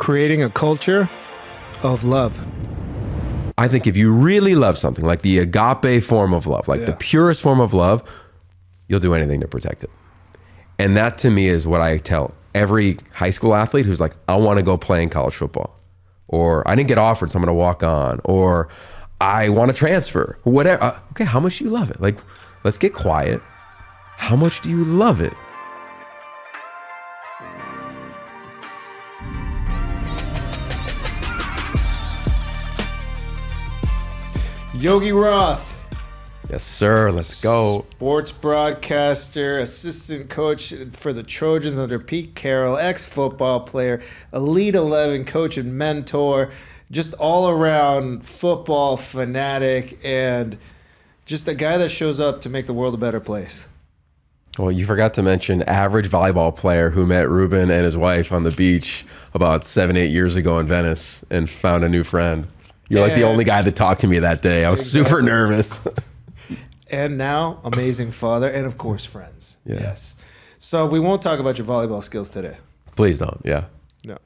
creating a culture of love. I think if you really love something, like the agape form of love, like the purest form of love, you'll do anything to protect it. And that to me is what I tell every high school athlete who's like, I want to go play in college football, or I didn't get offered, so I'm going to walk on, or I want to transfer, whatever. Okay, how much do you love it? Like, let's get quiet. How much do you love it? Yogi Roth. Yes, sir. Let's go. Sports broadcaster, assistant coach for the Trojans under Pete Carroll, ex-football player, Elite 11 coach and mentor, just all around football fanatic, and just a guy that shows up to make the world a better place. Well, you forgot to mention average volleyball player who met Ruben and his wife on the beach about 7-8 years ago in Venice and found a new friend. You're like the only guy that talked to me that day. I was super nervous. And now, amazing father, and of course, friends. Yeah. Yes. So we won't talk about your volleyball skills today. Please don't. Yeah. No.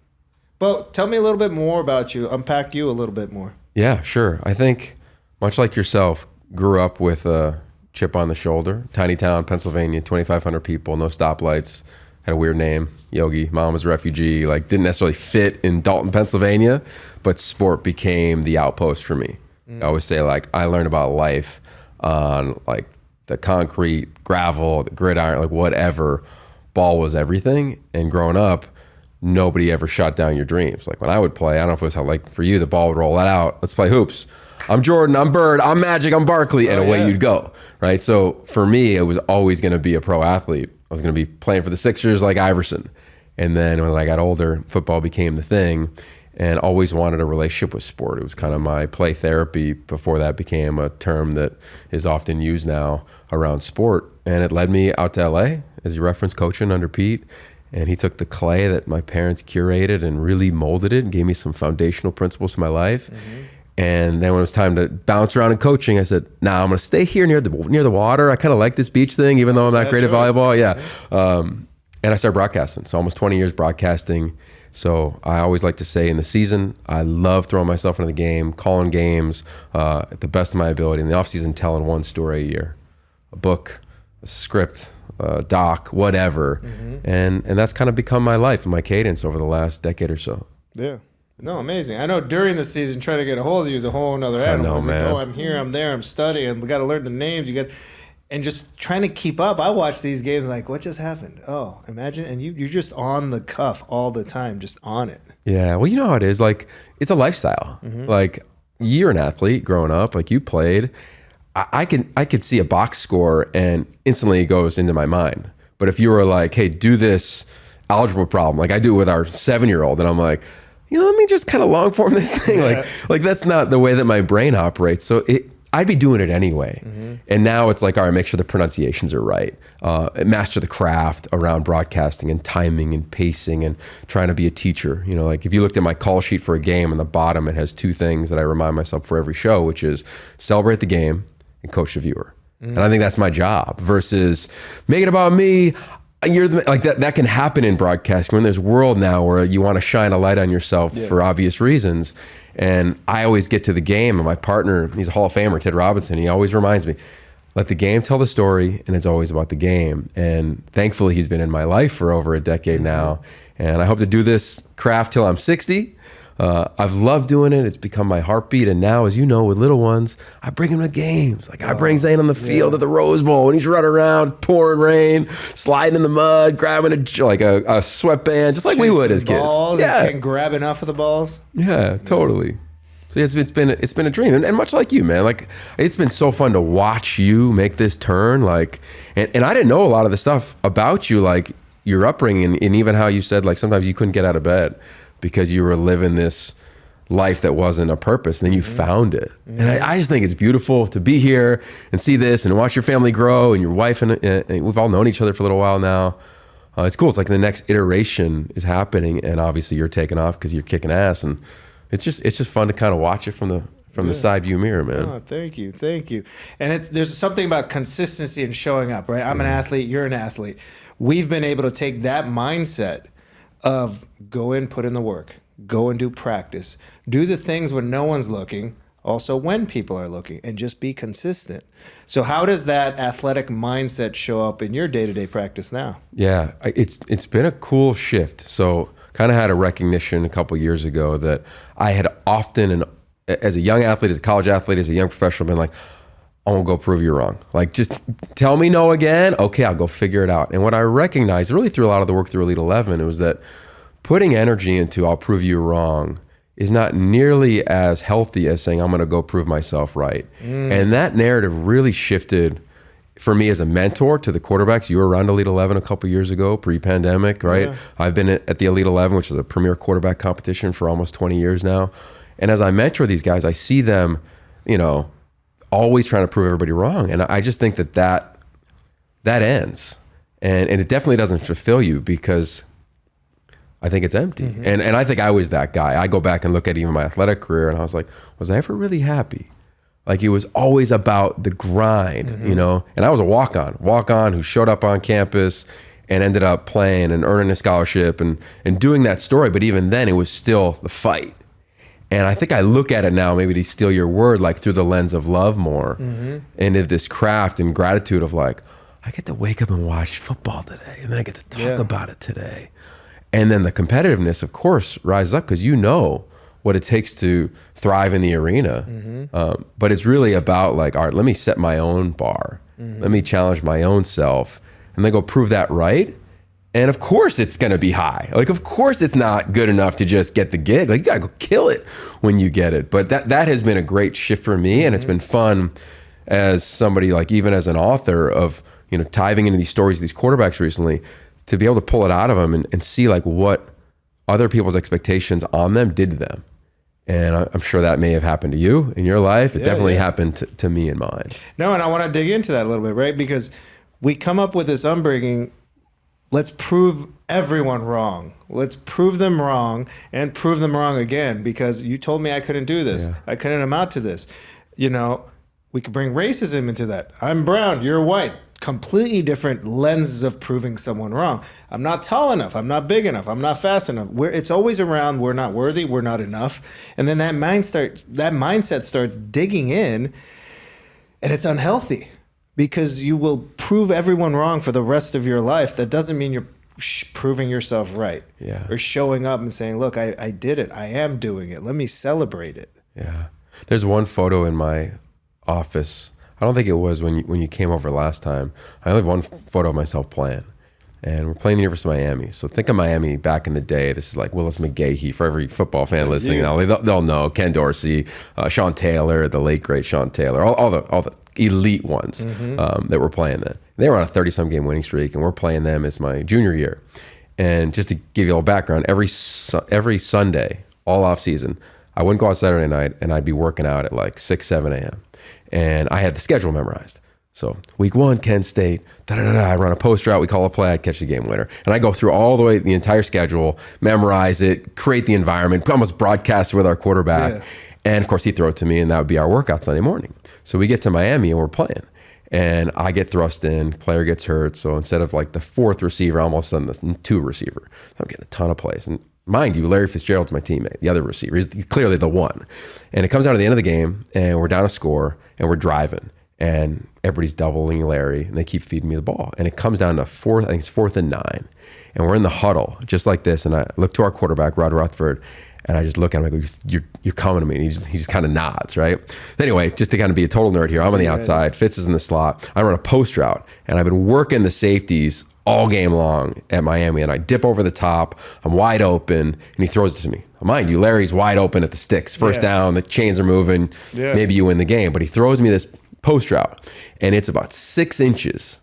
But tell me a little bit more about you. Unpack you a little bit more. Yeah, sure. I think, much like yourself, grew up with a chip on the shoulder. Tiny town, Pennsylvania, 2,500 people, no stoplights. Had a weird name, Yogi. Mom was a refugee. Like, didn't necessarily fit in Dalton, Pennsylvania, but sport became the outpost for me. I always say, like, I learned about life on like the concrete, gravel, the gridiron, like whatever. Ball was everything. And growing up, nobody ever shot down your dreams. Like when I would play, I don't know if it was how, like for you, the ball would roll that out. Let's play hoops. I'm Jordan, I'm Bird, I'm Magic, I'm Barkley, and away you'd go, right? So for me, it was always going to be a pro athlete. I was going to be playing for the Sixers like Iverson. And then when I got older, football became the thing, and always wanted a relationship with sport. It was kind of my play therapy before that became a term that is often used now around sport. And it led me out to LA, as you referenced, coaching under Pete. And he took the clay that my parents curated and really molded it and gave me some foundational principles to my life. And then when it was time to bounce around in coaching, I said, nah, I'm going to stay here near the water. I kind of like this beach thing, even though I'm not great at volleyball. Yeah. And I started broadcasting. So almost 20 years broadcasting. So I always like to say in the season, I love throwing myself into the game, calling games at the best of my ability. In the off season, telling one story a year, a book, a script, a doc, whatever. And that's kind of become my life and my cadence over the last decade or so. Yeah. No, amazing. I know during the season, trying to get a hold of you is a whole other animal. I know, man. Like, oh, I'm here, I'm there, I'm studying. We got to learn the names. And just trying to keep up. I watch these games like, what just happened? Oh, imagine. And you're just on the cuff all the time, just on it. Yeah. Well, you know how it is. Like, it's a lifestyle. Like, you're an athlete growing up. Like, you played. I could see a box score and instantly it goes into my mind. But if you were like, hey, do this algebra problem, like I do with our 7-year-old, and I'm like, let me just kind of long form this thing. Like that's not the way that my brain operates. So I'd be doing it anyway. And now it's like, all right, make sure the pronunciations are right. Master the craft around broadcasting and timing and pacing and trying to be a teacher. Like if you looked at my call sheet for a game, on the bottom, it has 2 things that I remind myself for every show, which is celebrate the game and coach the viewer. And I think that's my job versus make it about me. You're like that can happen in broadcasting. We're in this world now where you want to shine a light on yourself for obvious reasons. And I always get to the game, and my partner, he's a Hall of Famer, Ted Robinson, he always reminds me, let the game tell the story, and it's always about the game. And thankfully, he's been in my life for over a decade now. And I hope to do this craft till I'm 60. I've loved doing it. It's become my heartbeat. And now, as you know, with little ones, I bring them to games. Like I bring Zane on the field at the Rose Bowl when he's running around, pouring rain, sliding in the mud, grabbing a sweatband, just like we would as kids. Yeah, can grab enough of the balls. Yeah, totally. So it's been a dream, and much like you, man. Like it's been so fun to watch you make this turn. Like, and I didn't know a lot of the stuff about you, like your upbringing, and even how you said like sometimes you couldn't get out of bed because you were living this life that wasn't a purpose, and then you found it. And I just think it's beautiful to be here and see this and watch your family grow and your wife, and we've all known each other for a little while now. It's cool. It's like the next iteration is happening, and obviously you're taking off because you're kicking ass, and it's just fun to kind of watch it from the side view mirror, man. Oh, thank you. And there's something about consistency and showing up, right? I'm an athlete, you're an athlete. We've been able to take that mindset of go in, put in the work, go and do practice. Do the things when no one's looking, also when people are looking, and just be consistent. So how does that athletic mindset show up in your day-to-day practice now? Yeah, it's been a cool shift. So kind of had a recognition a couple years ago that I had often, and as a young athlete, as a college athlete, as a young professional, been like, I won't go prove you wrong. Like, just tell me no again. Okay, I'll go figure it out. And what I recognized really through a lot of the work through Elite 11, it was that putting energy into I'll prove you wrong is not nearly as healthy as saying I'm going to go prove myself right. And that narrative really shifted for me as a mentor to the quarterbacks. You were around Elite 11 a couple years ago, pre-pandemic, right? Yeah. I've been at the Elite 11, which is a premier quarterback competition for almost 20 years now. And as I mentor these guys, I see them, always trying to prove everybody wrong. And I just think that ends. And it definitely doesn't fulfill you because I think it's empty. And I think I was that guy. I go back and look at even my athletic career and I was like, was I ever really happy? Like, it was always about the grind, and I was a walk-on who showed up on campus and ended up playing and earning a scholarship and doing that story. But even then it was still the fight. And I think I look at it now, maybe to steal your word, like through the lens of love more and of this craft and gratitude of like, I get to wake up and watch football today and then I get to talk about it today. And then the competitiveness, of course, rises up because you know what it takes to thrive in the arena. But it's really about like, all right, let me set my own bar. Let me challenge my own self and then go prove that right. And of course it's going to be high. Like, of course it's not good enough to just get the gig. Like, you got to go kill it when you get it. But that has been a great shift for me. And it's been fun as somebody, like, even as an author of, diving into these stories, these quarterbacks recently, to be able to pull it out of them and see like what other people's expectations on them did to them. And I'm sure that may have happened to you in your life. It definitely happened to me and mine. No, and I want to dig into that a little bit, right? Because we come up with this Unbreaking, let's prove everyone wrong. Let's prove them wrong and prove them wrong again because you told me I couldn't do this. Yeah. I couldn't amount to this. We could bring racism into that. I'm brown, you're white. Completely different lenses of proving someone wrong. I'm not tall enough. I'm not big enough. I'm not fast enough. It's always around, we're not worthy, we're not enough. And then that mindset starts digging in, and it's unhealthy because you will prove everyone wrong for the rest of your life. That doesn't mean you're proving yourself right. Yeah. Or showing up and saying, look, I did it. I am doing it. Let me celebrate it. Yeah. There's one photo in my office. I don't think it was when you came over last time. I only have one photo of myself playing. And we're playing the University of Miami. So think of Miami back in the day. This is like Willis McGahee for every football fan listening. Now they'll know Ken Dorsey, Sean Taylor, the late great Sean Taylor, all the elite ones that were playing then. They were on a 30-some game winning streak, and we're playing them as my junior year. And just to give you a little background, every Sunday, all off season, I wouldn't go out Saturday night, and I'd be working out at like 6, 7 a.m. And I had the schedule memorized. So week 1, Kent State, I run a poster out, we call a play, I'd catch the game winner. And I go through all the way, the entire schedule, memorize it, create the environment, almost broadcast with our quarterback. Yeah. And of course he'd throw it to me and that would be our workout Sunday morning. So we get to Miami and we're playing. And I get thrust in, player gets hurt. So instead of like the 4th receiver, I'm all of a sudden the 2 receiver. I'm getting a ton of plays. And mind you, Larry Fitzgerald's my teammate, the other receiver. He's clearly the one. And it comes down to the end of the game and we're down a score and we're driving. And everybody's doubling Larry and they keep feeding me the ball. And it comes down to 4th and 9. And we're in the huddle just like this. And I look to our quarterback, Rod Rutherford, and I just look at him and I go, you're coming to me. And he just kind of nods, right? Anyway, just to kind of be a total nerd here, I'm on the outside, Fitz is in the slot. I run a post route and I've been working the safeties all game long at Miami. And I dip over the top, I'm wide open, and he throws it to me. Mind you, Larry's wide open at the sticks. First down, the chains are moving. Yeah. Maybe you win the game. But he throws me this post route, and it's about 6 inches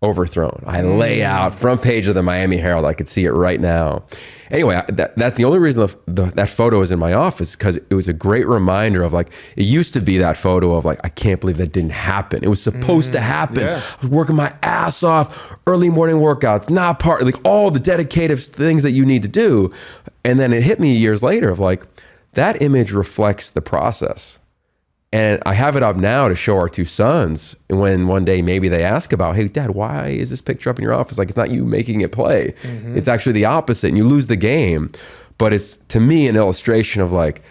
overthrown. I lay out front page of the Miami Herald. I could see it right now. Anyway, that's the only reason that photo is in my office, because it was a great reminder of like, it used to be that photo of like, I can't believe that didn't happen. It was supposed to happen. Yeah. I was working my ass off, early morning workouts, not part, like all the dedicated things that you need to do. And then it hit me years later of like, that image reflects the process. And I have it up now to show our 2 sons when one day maybe they ask about, hey, Dad, why is this picture up in your office? Like, it's not you making it play. It's actually the opposite, and you lose the game. but it's to me an illustration of like,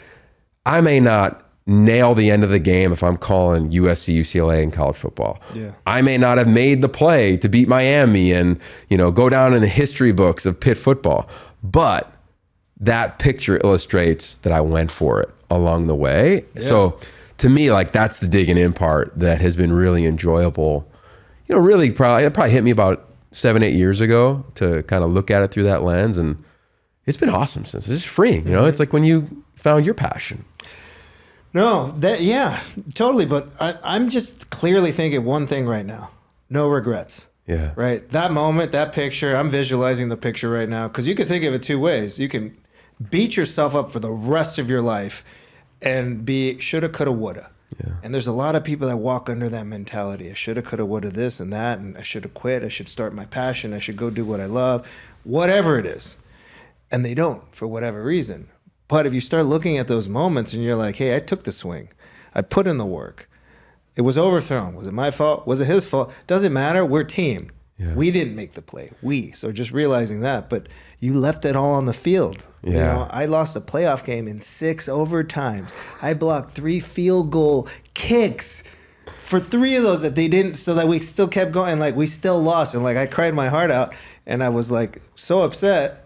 I may not nail the end of the game if I'm calling USC, UCLA in college football. Yeah. I may not have made the play to beat Miami and, you know, go down in the history books of Pitt football. But that picture illustrates that I went for it along the way. Yeah. So to me, like, that's the digging in part that has been really enjoyable. You know, really it probably hit me about 7-8 years ago to kind of look at it through that lens. And it's been awesome since. It's freeing, you know, it's like when you found your passion. No, yeah, totally. But I'm just clearly thinking one thing right now: no regrets. Yeah. Right. That moment, that picture. I'm visualizing the picture right now because you can think of it two ways. You can beat yourself up for the rest of your life and be shoulda, coulda, woulda. Yeah. And there's a lot of people that walk under that mentality. I shoulda, coulda, woulda this and that, and I should have quit. I should start my passion. I should go do what I love, whatever it is. And they don't for whatever reason. But if you start looking at those moments and you're like, hey, I took the swing. I put in the work. It was overthrown. Was it my fault? Was it his fault? Doesn't matter. We're team. Yeah. We didn't make the play. So just realizing that. But you left it all on the field. Yeah. You know, I lost a playoff game in 6 overtimes. I blocked 3 field goal kicks for 3 of those that they didn't, so that we still kept going. Like, we still lost. And like, I cried my heart out and I was like so upset.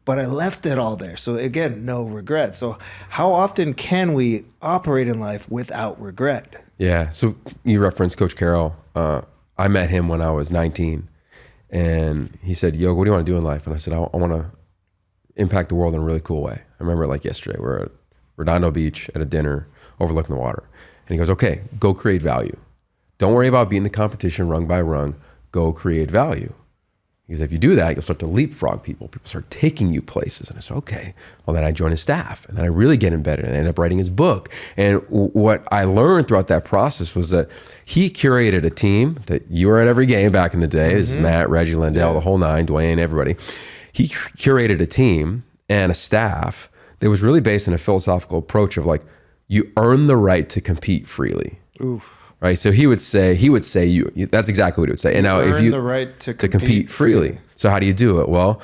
But I left it all there. So again, no regret. So how often can we operate in life without regret? Yeah. So you referenced Coach Carroll. I met him when I was 19. And he said, "Yo, what do you want to do in life?" And I said, I want to impact the world in a really cool way. I remember it like yesterday. We're at Redondo Beach at a dinner overlooking the water. And he goes, "Okay, go create value. Don't worry about beating the competition rung by rung. Go create value. Because if you do that, you'll start to leapfrog people. People start taking you places." And I said, okay. Well, then I joined his staff. And then I really get embedded. And I ended up writing his book. And what I learned throughout that process was that he curated a team that you were at every game back in the day. Is Matt, Reggie, Lindell, the whole nine, Dwayne, everybody. He curated a team and a staff that was really based on a philosophical approach of like, you earn the right to compete freely. Oof. Right, so he would say you. That's exactly what he would say. And now, if you the right to compete freely. So how do you do it? Well,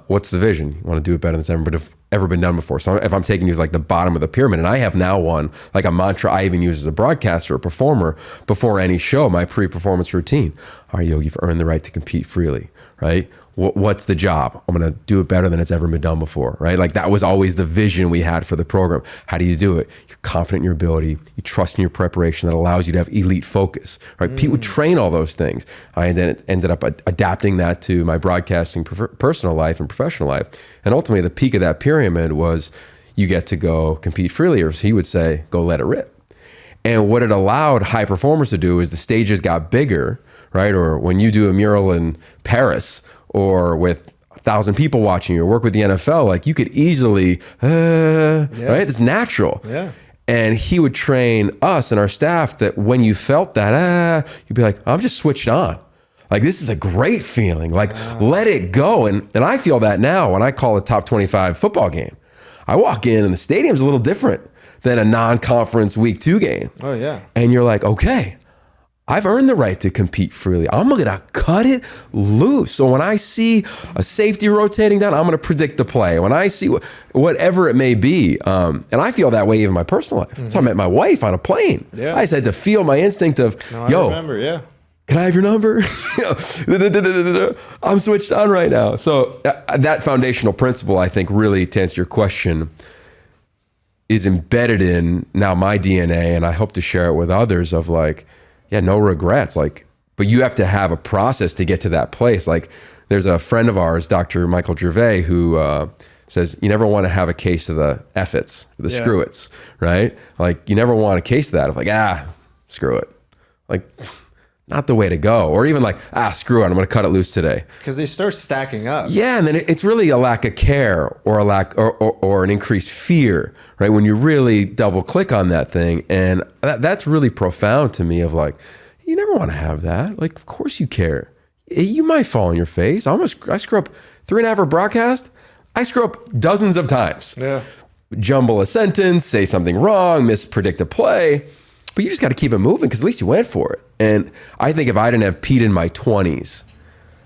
what's the vision? You want to do it better than it's ever been done before. So if I'm taking you to like the bottom of the pyramid, and I have now one, like a mantra I even use as a broadcaster or performer before any show, my pre-performance routine. All right, you've earned the right to compete freely, right? What's the job? I'm going to do it better than it's ever been done before, right? Like that was always the vision we had for the program. How do you do it? You're confident in your ability. You trust in your preparation that allows you to have elite focus, right? People train all those things. I ended up adapting that to my broadcasting personal life and professional life. And ultimately the peak of that pyramid was you get to go compete freely, or as he would say, go let it rip. And what it allowed high performers to do is the stages got bigger, right? Or when you do a mural in Paris, or with 1,000 people watching you, or work with the NFL, like you could easily, right? It's natural. Yeah. And he would train us and our staff that when you felt that, you'd be like, I'm just switched on. Like, this is a great feeling. Like, let it go. And I feel that now when I call a top 25 football game. I walk in and the stadium's a little different than a non-conference week 2 game. Oh, yeah. And you're like, okay, I've earned the right to compete freely. I'm going to cut it loose. So when I see a safety rotating down, I'm going to predict the play. When I see whatever it may be, and I feel that way even in my personal life. So I met my wife on a plane. Yeah. I just had to feel my instinct of, I remember, yeah. Can I have your number? I'm switched on right now. So that foundational principle, I think, really, to answer your question, is embedded in now my DNA, and I hope to share it with others of like, yeah, no regrets. Like, but you have to have a process to get to that place. Like, there's a friend of ours, Dr. Michael Gervais, who says you never want to have a case of the F-its, the screw-its, right? Like, you never want a case of that of like, screw it. Like, not the way to go. Or even like, screw it, I'm going to cut it loose today. Because they start stacking up. Yeah, and then it's really a lack of care or a lack or an increased fear, right? When you really double click on that thing. And that's really profound to me of like, you never want to have that. Like, of course you care. You might fall on your face. I screw up 3.5 hour broadcast. I screw up dozens of times. Yeah. Jumble a sentence, say something wrong, mispredict a play. But you just got to keep it moving because at least you went for it. And I think if I didn't have Pete in my 20s,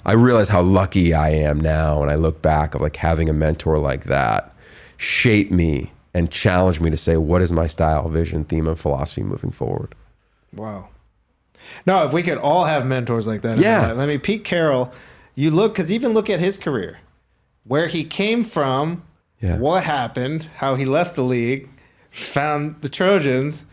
I realize how lucky I am now. And I look back of like having a mentor like that shape me and challenge me to say, what is my style, vision, theme, and philosophy moving forward? Wow. No, if we could all have mentors like that. Yeah. I mean, Pete Carroll, because even look at his career, where he came from, what happened, how he left the league, found the Trojans,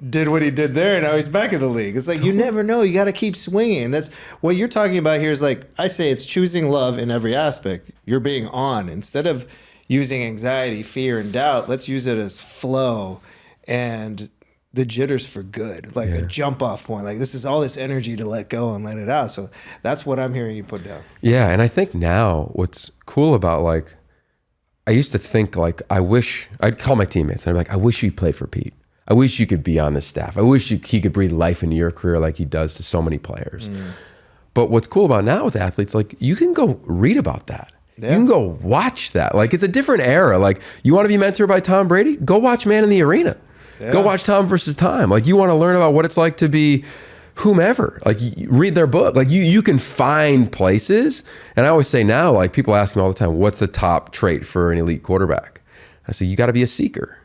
did what he did there, and now he's back in the league. It's like, you never know. You got to keep swinging. That's what you're talking about here is like, I say it's choosing love in every aspect. You're being on. Instead of using anxiety, fear, and doubt, let's use it as flow and the jitters for good, like a jump off point. Like, this is all this energy to let go and let it out. So that's what I'm hearing you put down. Yeah. And I think now what's cool about, like, I used to think, like, I'd call my teammates and I'd be like, I wish you played for Pete. I wish you could be on this staff. I wish he could breathe life into your career like he does to so many players. But what's cool about now with athletes, like, you can go read about that. Yeah. You can go watch that. Like, it's a different era. Like, you want to be mentored by Tom Brady? Go watch Man in the Arena. Yeah. Go watch Tom versus Time. Like, you want to learn about what it's like to be whomever. Like, you read their book. Like, you can find places. And I always say now, like, people ask me all the time, what's the top trait for an elite quarterback? I say, you got to be a seeker.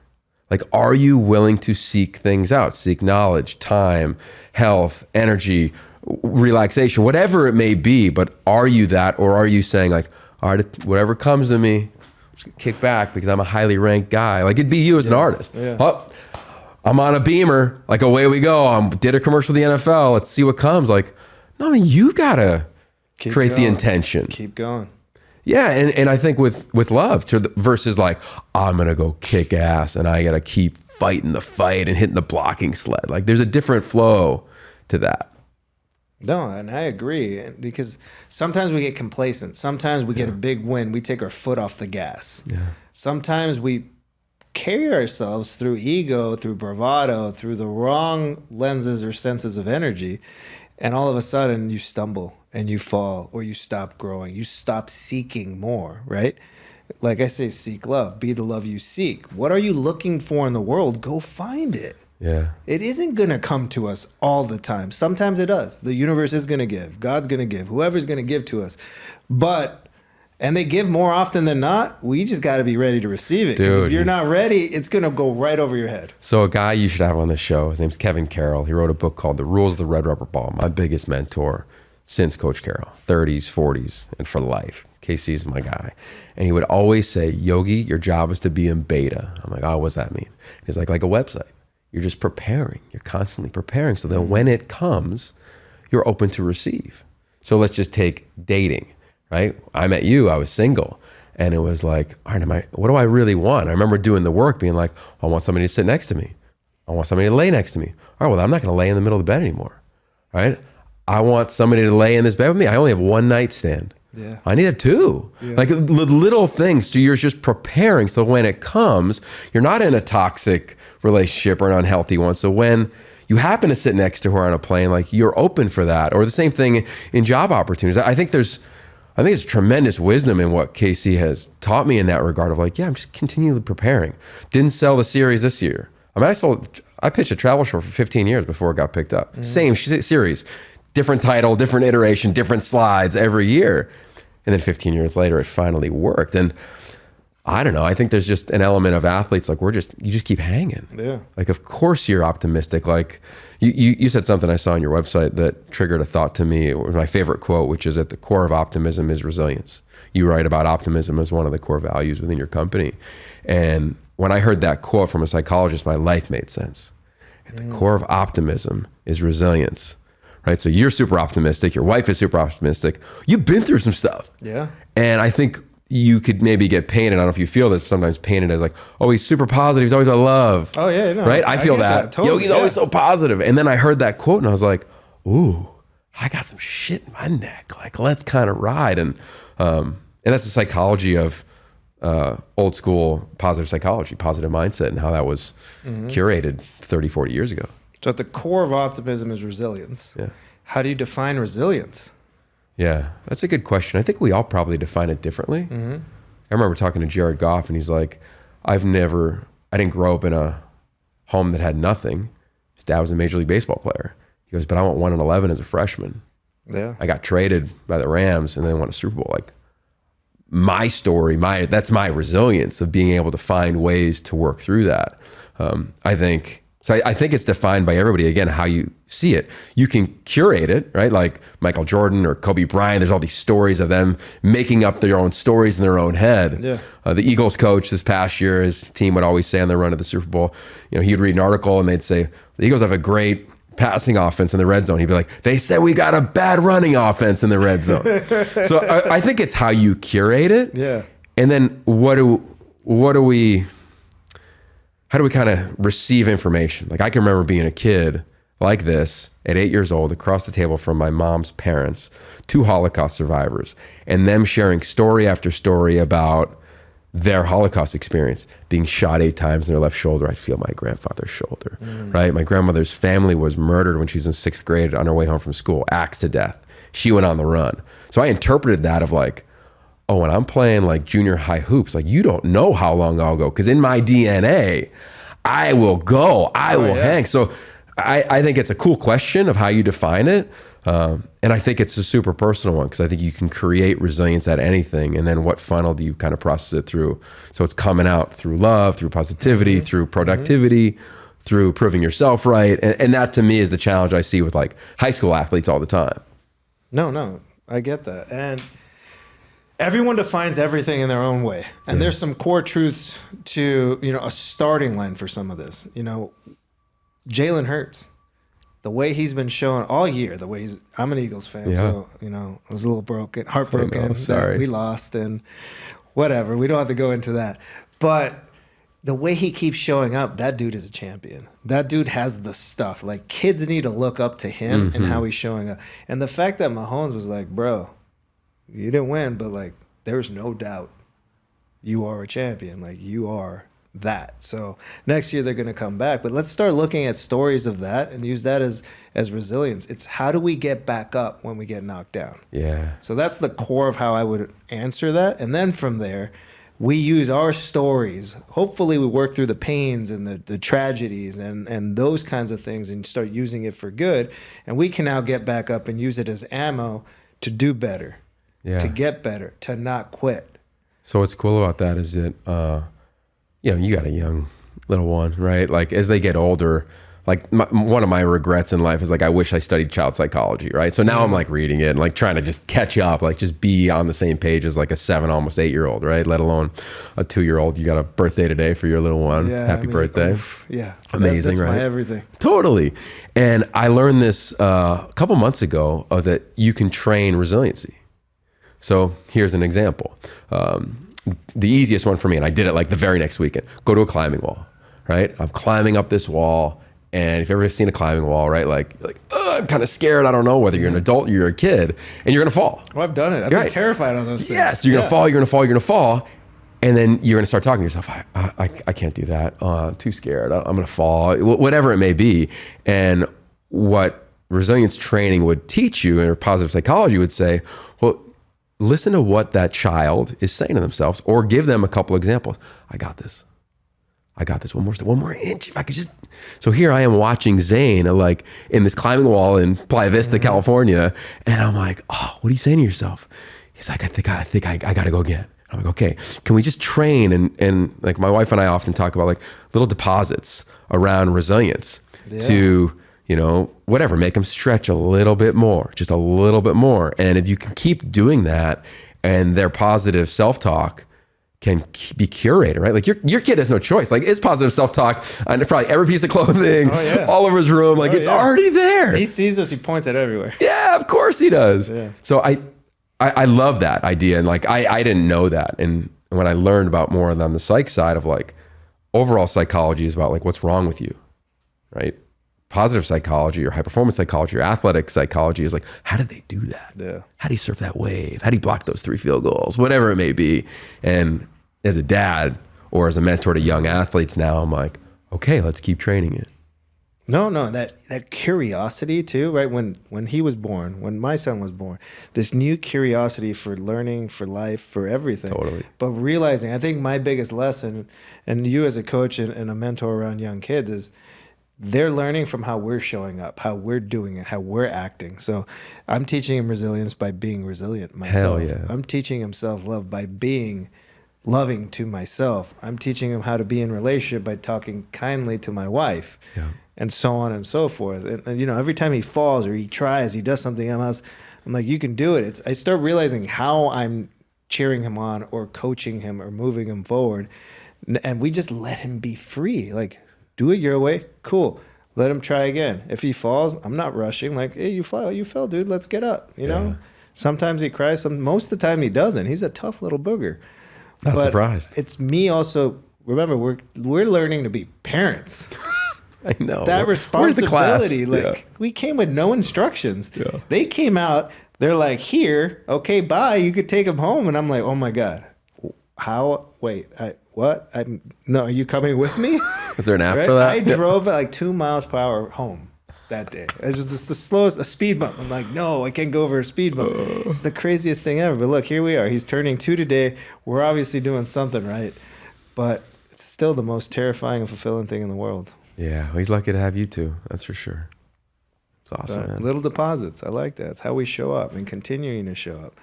Like, are you willing to seek things out? Seek knowledge, time, health, energy, relaxation, whatever it may be. But are you that, or are you saying, like, all right, whatever comes to me, I'm just gonna kick back because I'm a highly ranked guy. Like, it'd be you as an artist. Yeah. Oh, I'm on a Beamer. Like, away we go. I did a commercial with the NFL. Let's see what comes. Like, no, I mean, you gotta create the intention. Keep going. Yeah, and I think with love versus like, I'm gonna go kick ass and I gotta keep fighting the fight and hitting the blocking sled. Like, there's a different flow to that. No, and I agree, because sometimes we get complacent. Sometimes we get a big win. We take our foot off the gas. Yeah. Sometimes we carry ourselves through ego, through bravado, through the wrong lenses or senses of energy, and all of a sudden you stumble and you fall, or you stop growing. You stop seeking more, right? Like I say, seek love. Be the love you seek. What are you looking for in the world? Go find it. Yeah. It isn't going to come to us all the time. Sometimes it does. The universe is going to give. God's going to give. Whoever's going to give to us. And they give more often than not. We just got to be ready to receive it. Because if you're not ready, it's going to go right over your head. So a guy you should have on this show, his name's Kevin Carroll. He wrote a book called The Rules of the Red Rubber Ball. My biggest mentor since Coach Carroll, 30s, 40s, and for life. KC's my guy. And he would always say, Yogi, your job is to be in beta. I'm like, oh, what's that mean? He's like a website. You're just preparing. You're constantly preparing. So then when it comes, you're open to receive. So let's just take dating, right? I met you, I was single. And it was like, all right, what do I really want? I remember doing the work being like, I want somebody to sit next to me. I want somebody to lay next to me. All right, well, I'm not going to lay in the middle of the bed anymore, right? I want somebody to lay in this bed with me. I only have one nightstand. Yeah. I need to have two. Yeah. Like little things. So you're just preparing. So when it comes, you're not in a toxic relationship or an unhealthy one. So when you happen to sit next to her on a plane, like, you're open for that. Or the same thing in job opportunities. I think there's tremendous wisdom in what KC has taught me in that regard of like, yeah, I'm just continually preparing. Didn't sell the series this year. I mean, I pitched a travel show for 15 years before it got picked up. Same series. Different title, different iteration, different slides every year. And then 15 years later, it finally worked. And I don't know, I think there's just an element of athletes, like, you just keep hanging. Yeah. Like, of course you're optimistic. Like, you said something I saw on your website that triggered a thought to me. It was my favorite quote, which is, at the core of optimism is resilience. You write about optimism as one of the core values within your company. And when I heard that quote from a psychologist, my life made sense. At the core of optimism is resilience. Right, so you're super optimistic. Your wife is super optimistic. You've been through some stuff. Yeah. And I think you could maybe get painted. I don't know if you feel this, sometimes painted as like, oh, he's super positive. He's always about love. Oh yeah, no, right. I feel that. Totally, Yogi's always so positive. And then I heard that quote and I was like, ooh, I got some shit in my neck. Like, let's kind of ride. And that's the psychology of old school positive psychology, positive mindset, and how that was curated 30, 40 years ago. So at the core of optimism is resilience. Yeah. How do you define resilience? Yeah, that's a good question. I think we all probably define it differently. I remember talking to Jared Goff, and he's like, I didn't grow up in a home that had nothing. His dad was a Major League Baseball player. He goes, but I went 1-11 as a freshman. Yeah. I got traded by the Rams and then won a Super Bowl. Like, my story, that's my resilience of being able to find ways to work through that. I think it's defined by everybody, again, how you see it. You can curate it, right? Like Michael Jordan or Kobe Bryant, there's all these stories of them making up their own stories in their own head. Yeah. The Eagles coach this past year, his team would always say on their run to the Super Bowl, he would read an article and they'd say, the Eagles have a great passing offense in the red zone. He'd be like, they said we got a bad running offense in the red zone. So I think it's how you curate it. Yeah. And then how do we kind of receive information? Like I can remember being a kid like this at 8 years old across the table from my mom's parents, 2 Holocaust survivors, and them sharing story after story about their Holocaust experience, being shot 8 times in their left shoulder. I feel my grandfather's shoulder, right? My grandmother's family was murdered when she was in 6th grade on her way home from school, axed to death. She went on the run. So I interpreted that of like, oh, when I'm playing like junior high hoops, like you don't know how long I'll go. Cause in my DNA, I will go, I will hang. So I think it's a cool question of how you define it. And I think it's a super personal one because I think you can create resilience at anything. And then what funnel do you kind of process it through? So it's coming out through love, through positivity, through productivity, through proving yourself right. And that to me is the challenge I see with like high school athletes all the time. No, I get that. And everyone defines everything in their own way. And there's some core truths to, a starting line for some of this. Jalen Hurts, the way he's been showing all year, I'm an Eagles fan, so, I was a little heartbroken. Sorry. We lost and whatever. We don't have to go into that. But the way he keeps showing up, that dude is a champion. That dude has the stuff. Like kids need to look up to him and how he's showing up. And the fact that Mahomes was like, bro, you didn't win, but like there's no doubt you are a champion. Like you are that. So next year they're going to come back. But let's start looking at stories of that and use that as resilience. It's how do we get back up when we get knocked down? Yeah. So that's the core of how I would answer that. And then from there, we use our stories. Hopefully we work through the pains and the tragedies and those kinds of things and start using it for good. And we can now get back up and use it as ammo to do better. Yeah. To get better, to not quit. So what's cool about that is that, you got a young little one, right? Like as they get older, like one of my regrets in life is like, I wish I studied child psychology, right? So now I'm like reading it and like trying to just catch up, like just be on the same page as like a 7, almost 8-year-old, right? Let alone a 2-year-old. You got a birthday today for your little one. Yeah, Happy birthday. Yeah. Amazing, that's right? my everything. Totally. And I learned this a couple months ago that you can train resiliency. So here's an example. The easiest one for me, and I did it like the very next weekend, go to a climbing wall, right? I'm climbing up this wall. And if you've ever seen a climbing wall, right? Like I'm kind of scared. I don't know whether you're an adult or you're a kid and you're going to fall. Well, I've done it. I've been terrified on those things. Yes. You're going to fall, you're going to fall, you're going to fall. And then you're going to start talking to yourself. I can't do that. I'm too scared. I'm going to fall, whatever it may be. And what resilience training would teach you, or positive psychology would say, well, listen to what that child is saying to themselves, or give them a couple examples. I got this. One more inch. If I could just. So here I am watching Zane like in this climbing wall in Playa Vista, California, and I'm like, oh, what are you saying to yourself? He's like, I think I got to go again. I'm like, okay, can we just train? And like my wife and I often talk about like little deposits around resilience to, whatever, make them stretch a little bit more, just a little bit more. And if you can keep doing that and their positive self-talk can be curated, right? Like your kid has no choice. Like it's positive self-talk on probably every piece of clothing, all over his room. Like it's already there. He sees us, he points it everywhere. Yeah, of course he does. Yeah. So I love that idea. And like, I didn't know that. And when I learned about more on the psych side of like overall psychology is about like, what's wrong with you, right? Positive psychology or high performance psychology or athletic psychology is like, how did they do that? Yeah. How do you surf that wave? How do you block those 3 field goals? Whatever it may be. And as a dad or as a mentor to young athletes now, I'm like, okay, let's keep training it. No, that curiosity too, right? When he was born, when my son was born, this new curiosity for learning, for life, for everything. Totally. But realizing, I think my biggest lesson, and you as a coach and a mentor around young kids, is they're learning from how we're showing up, how we're doing it, how we're acting. So I'm teaching him resilience by being resilient myself. Hell yeah. I'm teaching him self-love by being loving to myself. I'm teaching him how to be in relationship by talking kindly to my wife, and so on and so forth. And you know, every time he falls or he tries, he does something else, I'm like, you can do it. I start realizing how I'm cheering him on or coaching him or moving him forward. And we just let him be free. Like, do it your way. Cool. Let him try again. If he falls, I'm not rushing. Like, hey, you fell, dude. Let's get up. You know? Sometimes he cries. Most of the time he doesn't. He's a tough little booger. Not surprised. It's me also. Remember, we're learning to be parents. I know. That responsibility. Where's the class? Like, we came with no instructions. Yeah. They came out. They're like, here, okay, bye. You could take him home. And I'm like, oh my God. How? Wait, what? No, are you coming with me? Is there an app for that? I drove at like 2 miles per hour home that day. It was just the slowest, a speed bump. I'm like, no, I can't go over a speed bump. It's the craziest thing ever. But look, here we are. He's turning 2 today. We're obviously doing something right. But it's still the most terrifying and fulfilling thing in the world. Yeah, well, he's lucky to have you too. That's for sure. It's awesome, man. Little deposits. I like that. It's how we show up and continuing to show up.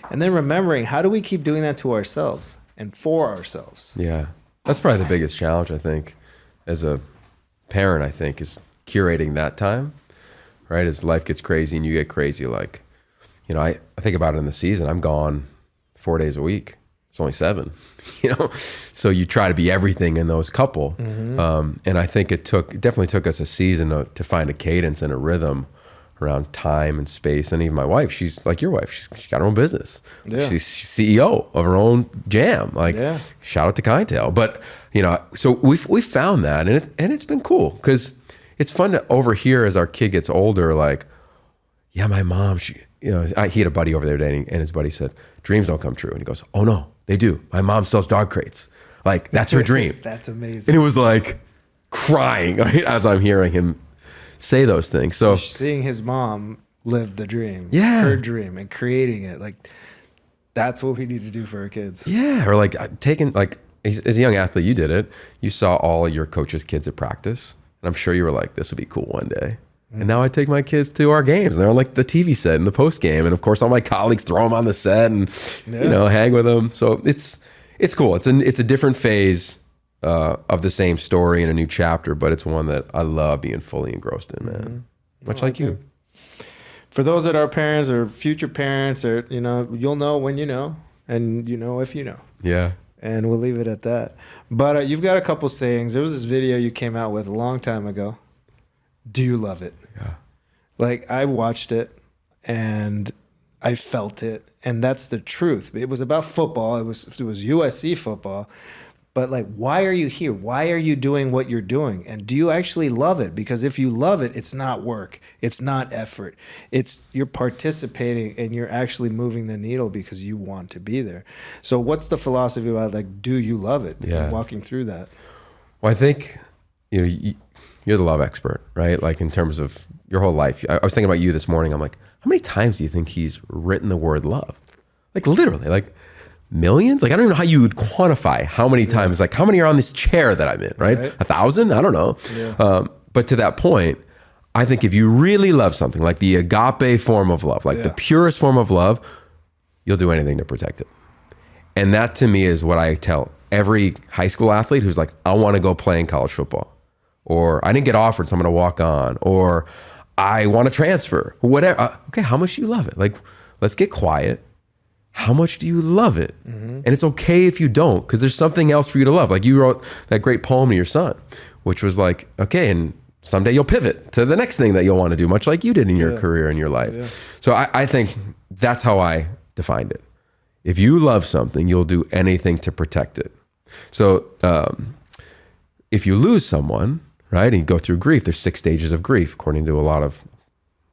And then remembering, how do we keep doing that to ourselves and for ourselves? Yeah. That's probably the biggest challenge, I think, as a parent, I think, is curating that time, right? As life gets crazy and you get crazy, like, you know, I think about it in the season. I'm gone 4 days a week. It's only 7, you know? So you try to be everything in those couple. And I think it definitely took us a season to find a cadence and a rhythm around time and space. And even my wife, she's like your wife, she's got her own business. Yeah. She's CEO of her own jam. Like, shout out to Kindtail. But, you know, so we found that, and it's been cool, because it's fun to overhear as our kid gets older, like, yeah, my mom, he had a buddy over there dating, and his buddy said, dreams don't come true. And he goes, oh no, they do. My mom sells dog crates. Like, that's her dream. That's amazing. And it was like crying, right, as I'm hearing him say those things. So seeing his mom live the dream, her dream, and creating it, like, that's what we need to do for our kids. Yeah. Or like taking, like, as a young athlete, you did it. You saw all of your coaches' kids at practice. And I'm sure you were like, this would be cool one day. And now I take my kids to our games, and they're on like the TV set and the post game. And of course, all my colleagues throw them on the set and, you know, hang with them. So it's cool. It's a different phase of the same story and a new chapter, but it's one that I love being fully engrossed in, man. Much like you. For those that are parents or future parents, or, you know, you'll know when you know, and you know if you know. Yeah. And we'll leave it at that. But you've got a couple sayings. There was this video you came out with a long time ago. Do you love it? Yeah. Like, I watched it and I felt it, and that's the truth. It was about football. It was USC football. But like, why are you here? Why are you doing what you're doing? And do you actually love it? Because if you love it, it's not work. It's not effort. You're participating and you're actually moving the needle because you want to be there. So what's the philosophy about, like, do you love it? Yeah. And walking through that. Well, I think, you know, you're the love expert, right? Like, in terms of your whole life. I was thinking about you this morning. I'm like, how many times do you think he's written the word love? Like, literally, like, millions? Like, I don't even know how you would quantify how many times, like, how many are on this chair that I'm in, right? 1,000? I don't know. Yeah. But to that point, I think if you really love something, like the agape form of love, like the purest form of love, you'll do anything to protect it. And that, to me, is what I tell every high school athlete who's like, I want to go play in college football, or I didn't get offered, so I'm going to walk on, or I want to transfer, whatever. Okay, how much do you love it? Like, let's get quiet. How much do you love it? And it's okay if you don't, because there's something else for you to love. Like, you wrote that great poem to your son, which was like, okay, and someday you'll pivot to the next thing that you'll want to do, much like you did in your career and your life. Yeah. So I think that's how I defined it. If you love something, you'll do anything to protect it. So if you lose someone, right, and you go through grief, there's 6 stages of grief, according to a lot of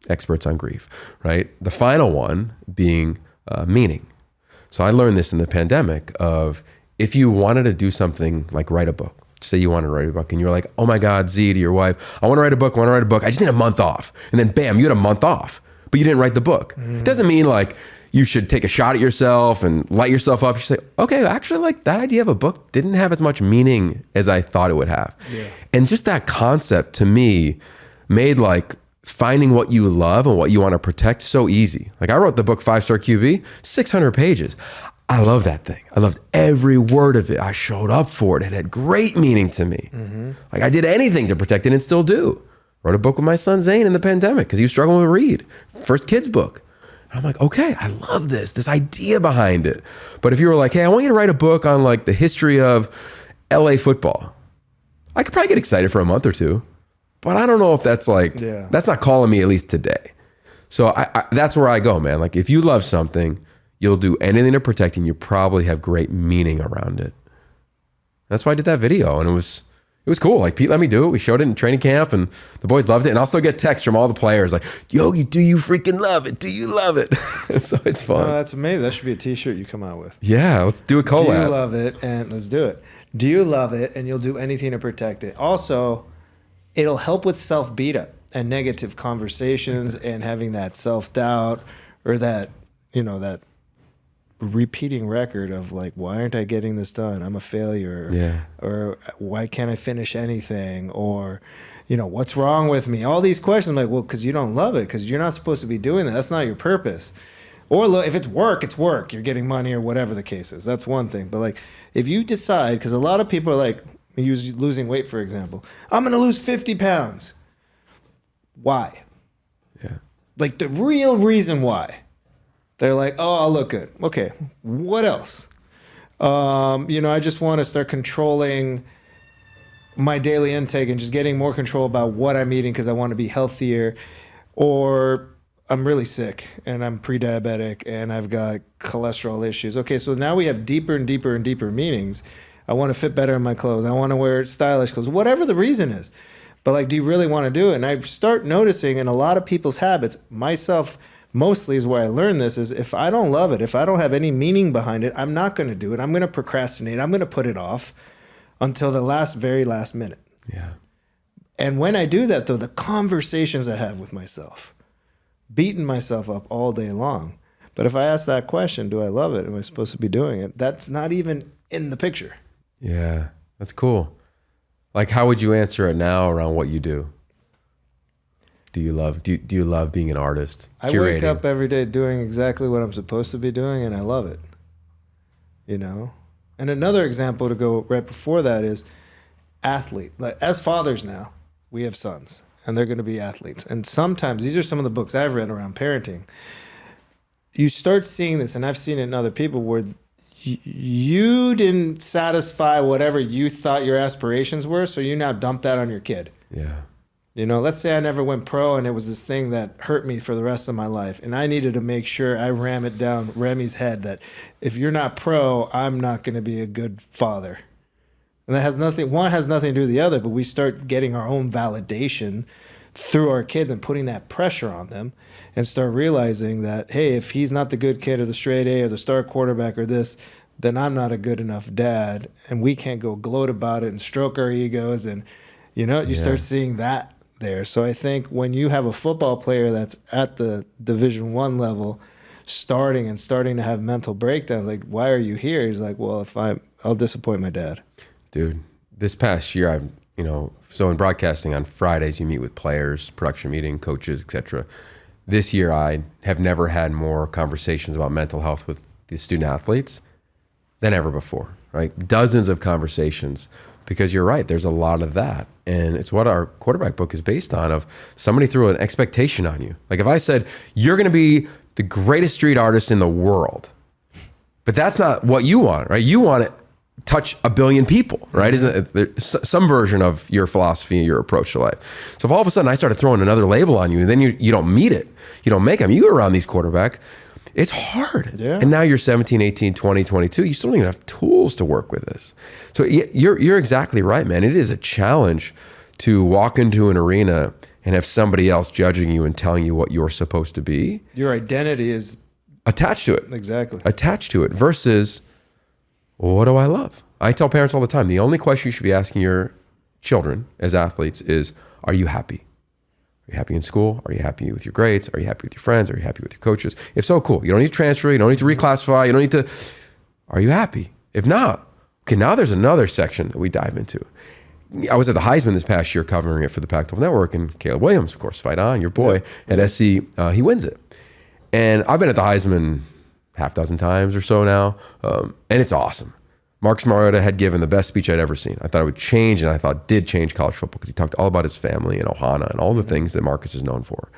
experts on grief, right? The final one being meaning. So I learned this in the pandemic of, if you wanted to do something like write a book, say you want to write a book, and you're like, oh my God, Z, to your wife, I want to write a book, I just need a month off. And then bam, you had a month off, but you didn't write the book. It doesn't mean like you should take a shot at yourself and light yourself up. You say, okay, actually, like that idea of a book didn't have as much meaning as I thought it would have. Yeah. And just that concept to me made like finding what you love and what you want to protect so easy. Like I wrote the book 5-Star QB, 600 pages. I love that thing. I loved every word of it. I showed up for it. It had great meaning to me. Like I did anything to protect it and still do. Wrote a book with my son Zane in the pandemic because he was struggling to read. First kid's book. And I'm like, okay, I love this idea behind it. But if you were like, hey, I want you to write a book on like the history of LA football, I could probably get excited for a month or two, but I don't know if that's like, that's not calling me at least today. So I that's where I go, man. Like if you love something, you'll do anything to protect it and you probably have great meaning around it. That's why I did that video, and it was cool. Like Pete let me do it. We showed it in training camp and the boys loved it. And I'll still get texts from all the players like, Yogi, do you freaking love it? Do you love it? So it's fun. Oh, that's amazing. That should be a t-shirt you come out with. Yeah, let's do a collab. Do you love it? And let's do it. Do you love it? And you'll do anything to protect it. Also, it'll help with self-beat up and negative conversations and having that self-doubt or that, that repeating record of like, why aren't I getting this done? I'm a failure. Yeah. Or why can't I finish anything? Or, what's wrong with me? All these questions, like, well, because you don't love it, because you're not supposed to be doing that. That's not your purpose. Or look, if it's work, it's work. You're getting money or whatever the case is. That's one thing. But like, if you decide, because a lot of people are like, use losing weight, for example. I'm going to lose 50 pounds. Why? Yeah. Like the real reason why. They're like, oh, I'll look good. Okay, what else? I just want to start controlling my daily intake and just getting more control about what I'm eating because I want to be healthier. Or I'm really sick and I'm pre-diabetic and I've got cholesterol issues. Okay, so now we have deeper and deeper and deeper meanings. I want to fit better in my clothes. I want to wear stylish clothes, whatever the reason is. But like, do you really want to do it? And I start noticing in a lot of people's habits, myself mostly is where I learned this, is if I don't love it, if I don't have any meaning behind it, I'm not going to do it. I'm going to procrastinate. I'm going to put it off until the very last minute. Yeah. And when I do that, though, the conversations I have with myself, beating myself up all day long. But if I ask that question, do I love it? Am I supposed to be doing it? That's not even in the picture. Yeah, that's cool. Like, how would you answer it now around what you do? Do you love being an artist? I wake up every day doing exactly what I'm supposed to be doing, and I love it. And another example to go right before that is athlete. Like, as fathers now, we have sons, and they're going to be athletes. And sometimes, these are some of the books I've read around parenting. You start seeing this, and I've seen it in other people, where you didn't satisfy whatever you thought your aspirations were, so you now dump that on your kid. Yeah. Let's say I never went pro and it was this thing that hurt me for the rest of my life. And I needed to make sure I ram it down Remy's head that if you're not pro, I'm not going to be a good father. And that has nothing to do with the other, but we start getting our own validation through our kids and putting that pressure on them and start realizing that, hey, if he's not the good kid or the straight A or the star quarterback or this, then I'm not a good enough dad. And we can't go gloat about it and stroke our egos. And, you start seeing that there. So I think when you have a football player that's at the Division I level starting to have mental breakdowns, like, why are you here? He's like, well, I'll disappoint my dad. Dude, this past year, so in broadcasting on Fridays, you meet with players, production meeting, coaches, etc. This year, I have never had more conversations about mental health with the student athletes than ever before, right? Dozens of conversations, because you're right, there's a lot of that. And it's what our quarterback book is based on, of somebody threw an expectation on you. Like if I said, you're going to be the greatest street artist in the world, but that's not what you want, right? You want to touch 1 billion people, right? Isn't it there some version of your philosophy, your approach to life? So if all of a sudden I started throwing another label on you, then you don't meet it. You don't make them. You go around these quarterbacks, it's hard. Yeah. And now you're 17, 18, 20, 22. You still don't even have tools to work with this. So you're exactly right, man. It is a challenge to walk into an arena and have somebody else judging you and telling you what you're supposed to be. Your identity is attached to it. Exactly. Attached to it versus, what do I love? I tell parents all the time, the only question you should be asking your children as athletes is, are you happy? Are you happy in school? Are you happy with your grades? Are you happy with your friends? Are you happy with your coaches? If so, cool. You don't need to transfer. You don't need to reclassify. You don't need to. Are you happy? If not, okay, now there's another section that we dive into. I was at the Heisman this past year covering it for the Pac-12 Network, and Caleb Williams, of course, fight on, your boy at SC, he wins it. And I've been at the Heisman half dozen times or so now, and it's awesome. Marcus Mariota had given the best speech I'd ever seen. I thought it would change, and I thought did change college football because he talked all about his family and Ohana and all the things that Marcus is known for.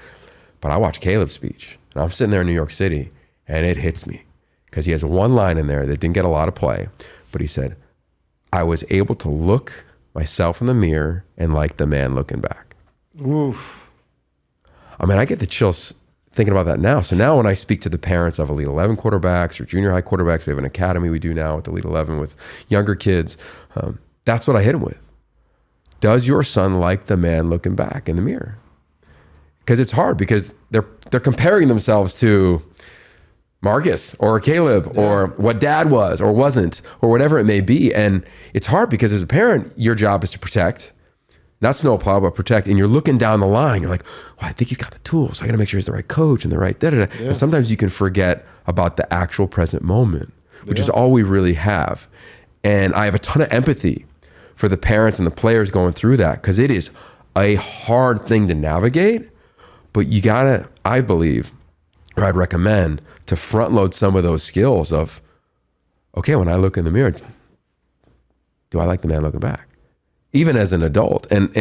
But I watched Caleb's speech, and I'm sitting there in New York City, and it hits me because he has one line in there that didn't get a lot of play, but he said, I was able to look myself in the mirror and like the man looking back. Oof. I mean, I get the chills thinking about that now. So now when I speak to the parents of Elite 11 quarterbacks or junior high quarterbacks, we have an academy we do now with Elite 11 with younger kids. That's what I hit them with. Does your son like the man looking back in the mirror? Because it's hard because they're comparing themselves to Marcus or Caleb or what dad was or wasn't or whatever it may be. And it's hard because as a parent, your job is to protect, not snowplow, but protect. And you're looking down the line. You're like, well, I think he's got the tools. I got to make sure he's the right coach and the right da-da-da. And sometimes you can forget about the actual present moment, which is all we really have. And I have a ton of empathy for the parents and the players going through that because it is a hard thing to navigate. But you got to, I believe, or I'd recommend to front load some of those skills of, okay, when I look in the mirror, do I like the man looking back? Even as an adult. And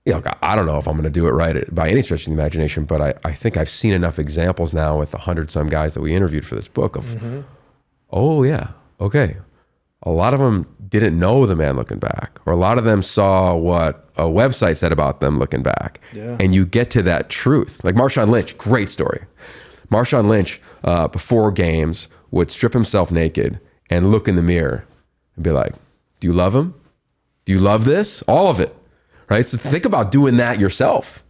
you know, I don't know if I'm going to do it right by any stretch of the imagination, but I think I've seen enough examples now with 100 some guys that we interviewed for this book of, oh yeah, okay. A lot of them didn't know the man looking back, or a lot of them saw what a website said about them looking back. And you get to that truth. Like Marshawn Lynch, great story. Marshawn Lynch, before games, would strip himself naked and look in the mirror and be like, do you love him? Do you love this? All of it, right? So think about doing that yourself,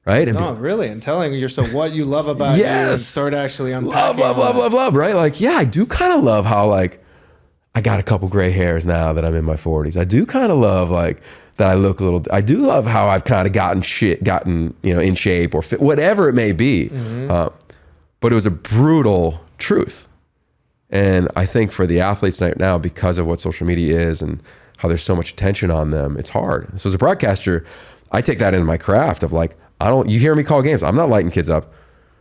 right? And no, really, and telling yourself what you love about you and start actually unpacking. Love, right? Like, yeah, I do kind of love how like I got a couple gray hairs now that I'm in my 40s. I do kind of love like that I look a little, I do love how I've kind of gotten, you know, in shape or fit, whatever it may be. But it was a brutal truth. And I think for the athletes right now, because of what social media is and how there's so much attention on them, it's hard. So as a broadcaster, I take that into my craft of like, you hear me call games. I'm not lighting kids up.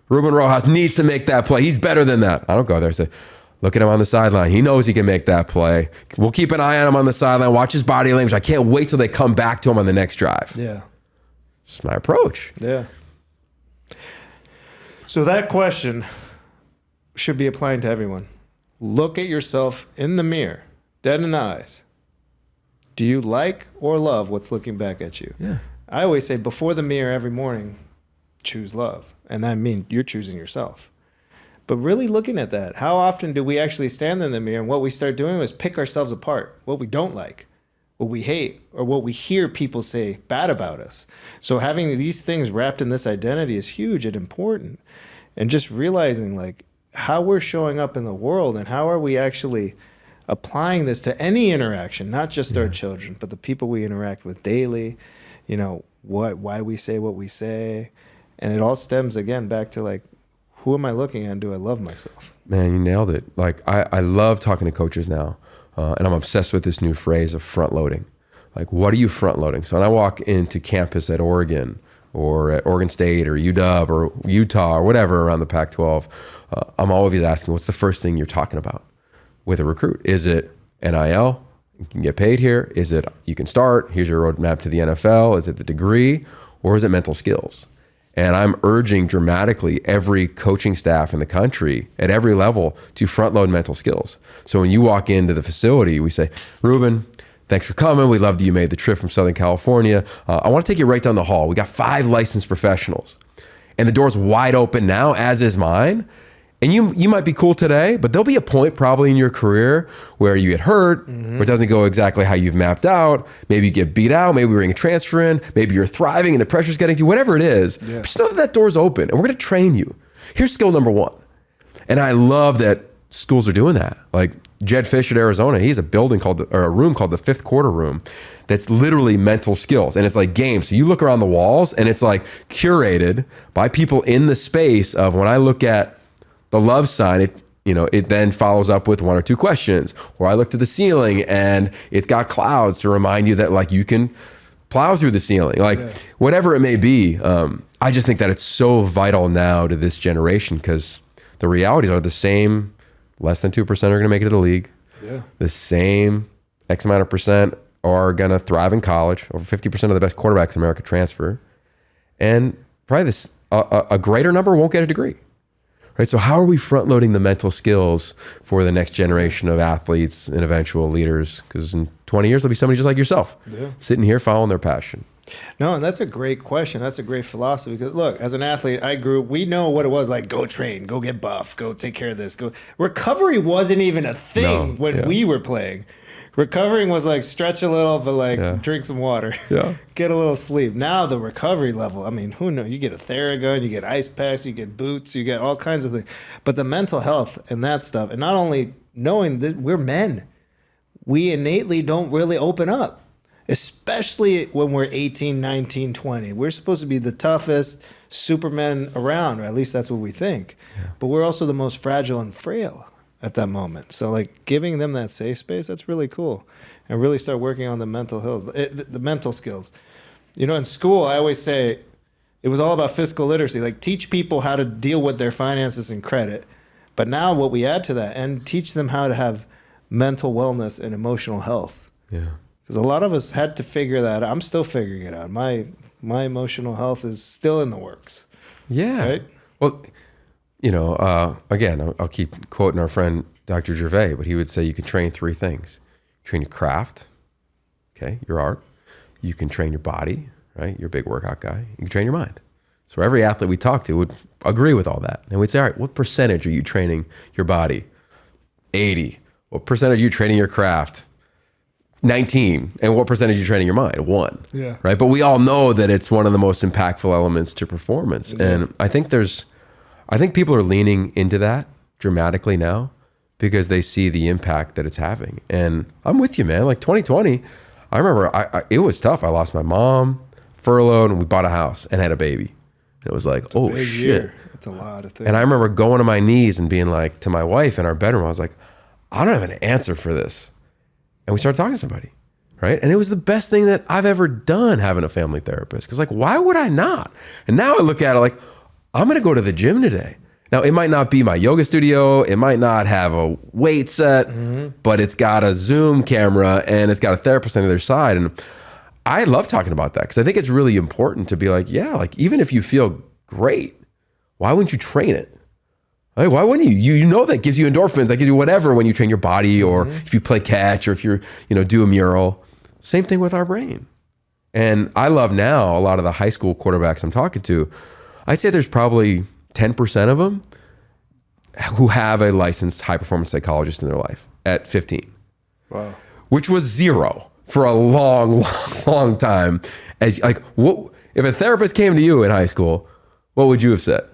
Ruben Rojas needs to make that play. He's better than that. I don't go there and say, look at him on the sideline. He knows he can make that play. We'll keep an eye on him on the sideline. Watch his body language. I can't wait till they come back to him on the next drive. Yeah. It's my approach. Yeah. So that question should be applying to everyone. Look at yourself in the mirror, dead in the eyes. Do you like or love what's looking back at you? Yeah. I always say before the mirror every morning, choose love. And that means you're choosing yourself. But really looking at that, how often do we actually stand in the mirror and what we start doing is pick ourselves apart, what we don't like, what we hate, or what we hear people say bad about us. So having these things wrapped in this identity is huge and important. And just realizing like how we're showing up in the world and how are we actually applying this to any interaction, not just our children, but the people we interact with daily, you know, why we say what we say. And it all stems again back to like, who am I looking at and do I love myself? Man, you nailed it. Like I love talking to coaches now. And I'm obsessed with this new phrase of front loading. Like, what are you front loading? So when I walk into campus at Oregon or at Oregon State or UW or Utah or whatever around the Pac-12, I'm always asking, what's the first thing you're talking about with a recruit? Is it NIL? You can get paid here. Is it you can start? Here's your roadmap to the NFL. Is it the degree? Or is it mental skills? And I'm urging dramatically every coaching staff in the country at every level to front load mental skills. So when you walk into the facility, we say, Ruben, thanks for coming. We love that you made the trip from Southern California. I want to take you right down the hall. We got 5 licensed professionals. And the door's wide open now, as is mine. And you might be cool today, but there'll be a point probably in your career where you get hurt, or it doesn't go exactly how you've mapped out. Maybe you get beat out. Maybe we bring a transfer in. Maybe you're thriving and the pressure's getting to you, whatever it is. But just know that door's open and we're going to train you. Here's skill number 1. And I love that schools are doing that. Like Jed Fish at Arizona, he has a building or a room called the Fifth Quarter Room that's literally mental skills. And it's like games. So you look around the walls and it's like curated by people in the space of when I look at the love sign, it then follows up with 1 or 2 questions. Or I look to the ceiling and it's got clouds to remind you that like you can plow through the ceiling, like whatever it may be. I just think that it's so vital now to this generation because the realities are the same. Less than 2% are going to make it to the league. Yeah. The same X amount of percent are going to thrive in college. Over 50% of the best quarterbacks in America transfer. And probably a greater number won't get a degree. Right? So how are we front loading the mental skills for the next generation of athletes and eventual leaders? Because in 20 years, there'll be somebody just like yourself sitting here following their passion. No, and that's a great question. That's a great philosophy. Because look, as an athlete, we know what it was like. Go train, go get buff, go take care of this. Recovery wasn't even a thing when we were playing. Recovering was like stretch a little, but like drink some water, get a little sleep. Now the recovery level, I mean, who knows? You get a Theragun, you get ice packs, you get boots, you get all kinds of things. But the mental health and that stuff, and not only knowing that we're men, we innately don't really open up. Especially when we're 18, 19, 20. We're supposed to be the toughest supermen around, or at least that's what we think. Yeah. But we're also the most fragile and frail at that moment. So like giving them that safe space, that's really cool. And really start working on the mental hills, the mental skills. In school, I always say it was all about fiscal literacy. Like teach people how to deal with their finances and credit. But now what we add to that, and teach them how to have mental wellness and emotional health. Yeah. Because a lot of us had to figure that out. I'm still figuring it out. My emotional health is still in the works. Yeah. Right? Well, again, I'll keep quoting our friend Dr. Gervais, but he would say you can train 3 things. Train your craft, okay, your art. You can train your body, right? You're a big workout guy. You can train your mind. So every athlete we talk to would agree with all that. And we'd say, all right, what percentage are you training your body? 80. What percentage are you training your craft? 19. And what percentage are you training your mind? 1. Yeah. Right. But we all know that it's one of the most impactful elements to performance. Yeah. And I think people are leaning into that dramatically now because they see the impact that it's having. And I'm with you, man. Like 2020, I remember it was tough. I lost my mom, furloughed, and we bought a house and had a baby. It was like, oh shit. Year. It's a lot of things. And I remember going to my knees and being like to my wife in our bedroom, I was like, I don't have an answer for this. And we started talking to somebody, right? And it was the best thing that I've ever done, having a family therapist. Because like, why would I not? And now I look at it like, I'm going to go to the gym today. Now, it might not be my yoga studio. It might not have a weight set, but it's got a Zoom camera and it's got a therapist on the other side. And I love talking about that because I think it's really important to be like, yeah, like even if you feel great, why wouldn't you train it? Right? Why wouldn't you? You know that gives you endorphins, that gives you whatever when you train your body or if you play catch or if you're, do a mural. Same thing with our brain. And I love now a lot of the high school quarterbacks I'm talking to, I'd say there's probably 10% of them who have a licensed high performance psychologist in their life at 15. Wow. Which was 0 for a long, long time. As like, what if a therapist came to you in high school, what would you have said?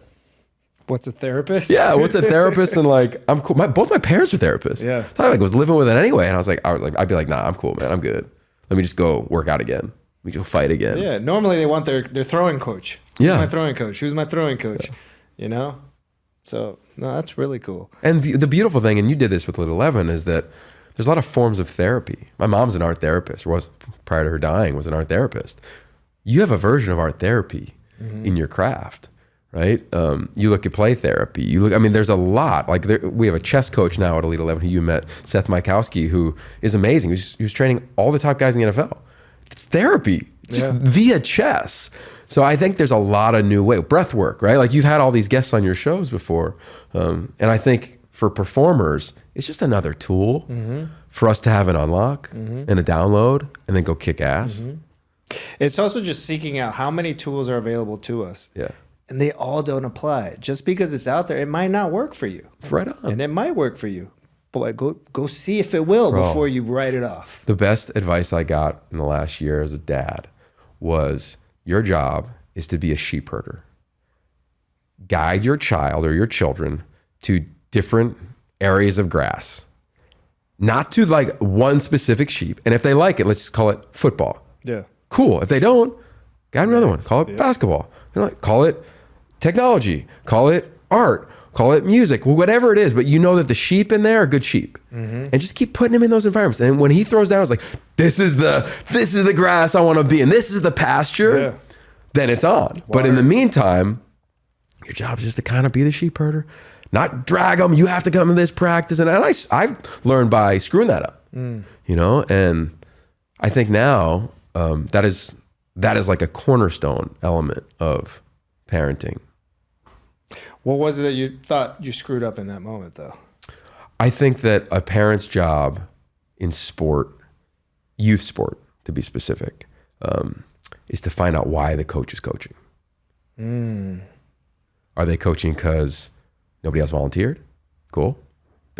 What's a therapist? Yeah, what's a therapist? And like, I'm cool. Both my parents were therapists. Yeah. So I was living with it anyway. And I'd be like, nah, I'm cool, man. I'm good. Let me just go work out again. We go fight again. Yeah. Normally they want their throwing coach. Who's my throwing coach? Who's my throwing coach? Yeah. So no, that's really cool. And the beautiful thing, and you did this with Little 11, is that there's a lot of forms of therapy. My mom's an art therapist, or was prior to her dying, was an art therapist. You have a version of art therapy in your craft. Right? You look at play therapy. There's a lot. Like we have a chess coach now at Elite 11 who you met, Seth Mikowski, who is amazing. He was training all the top guys in the NFL. It's therapy, just via chess. So I think there's a lot of new way. Breath work, right? Like you've had all these guests on your shows before. And I think for performers, it's just another tool for us to have an unlock and a download and then go kick ass. It's also just seeking out how many tools are available to us. Yeah. And they all don't apply. Just because it's out there, it might not work for you. Right on. And it might work for you. But go see if it will before you write it off. The best advice I got in the last year as a dad was your job is to be a sheep herder. Guide your child or your children to different areas of grass not to like one specific sheep. And if they like it, let's just call it football. Yeah. Cool. If they don't, got another one. Call it basketball. They're like, call it technology. Call it art. Call it music. Whatever it is. But you know that the sheep in there are good sheep. And just keep putting him in those environments. And when he throws down, it's like, this is the grass I want to be in. This is the pasture. Yeah. Then it's on. But in the meantime, your job is just to kind of be the sheep herder, not drag them. You have to come to this practice. And I've learned by screwing that up, you know? And I think now that is like a cornerstone element of parenting. What was it that you thought you screwed up in that moment, though? I think that a parent's job in sport, youth sport to be specific, is to find out why the coach is coaching. Are they coaching because nobody else volunteered? Cool.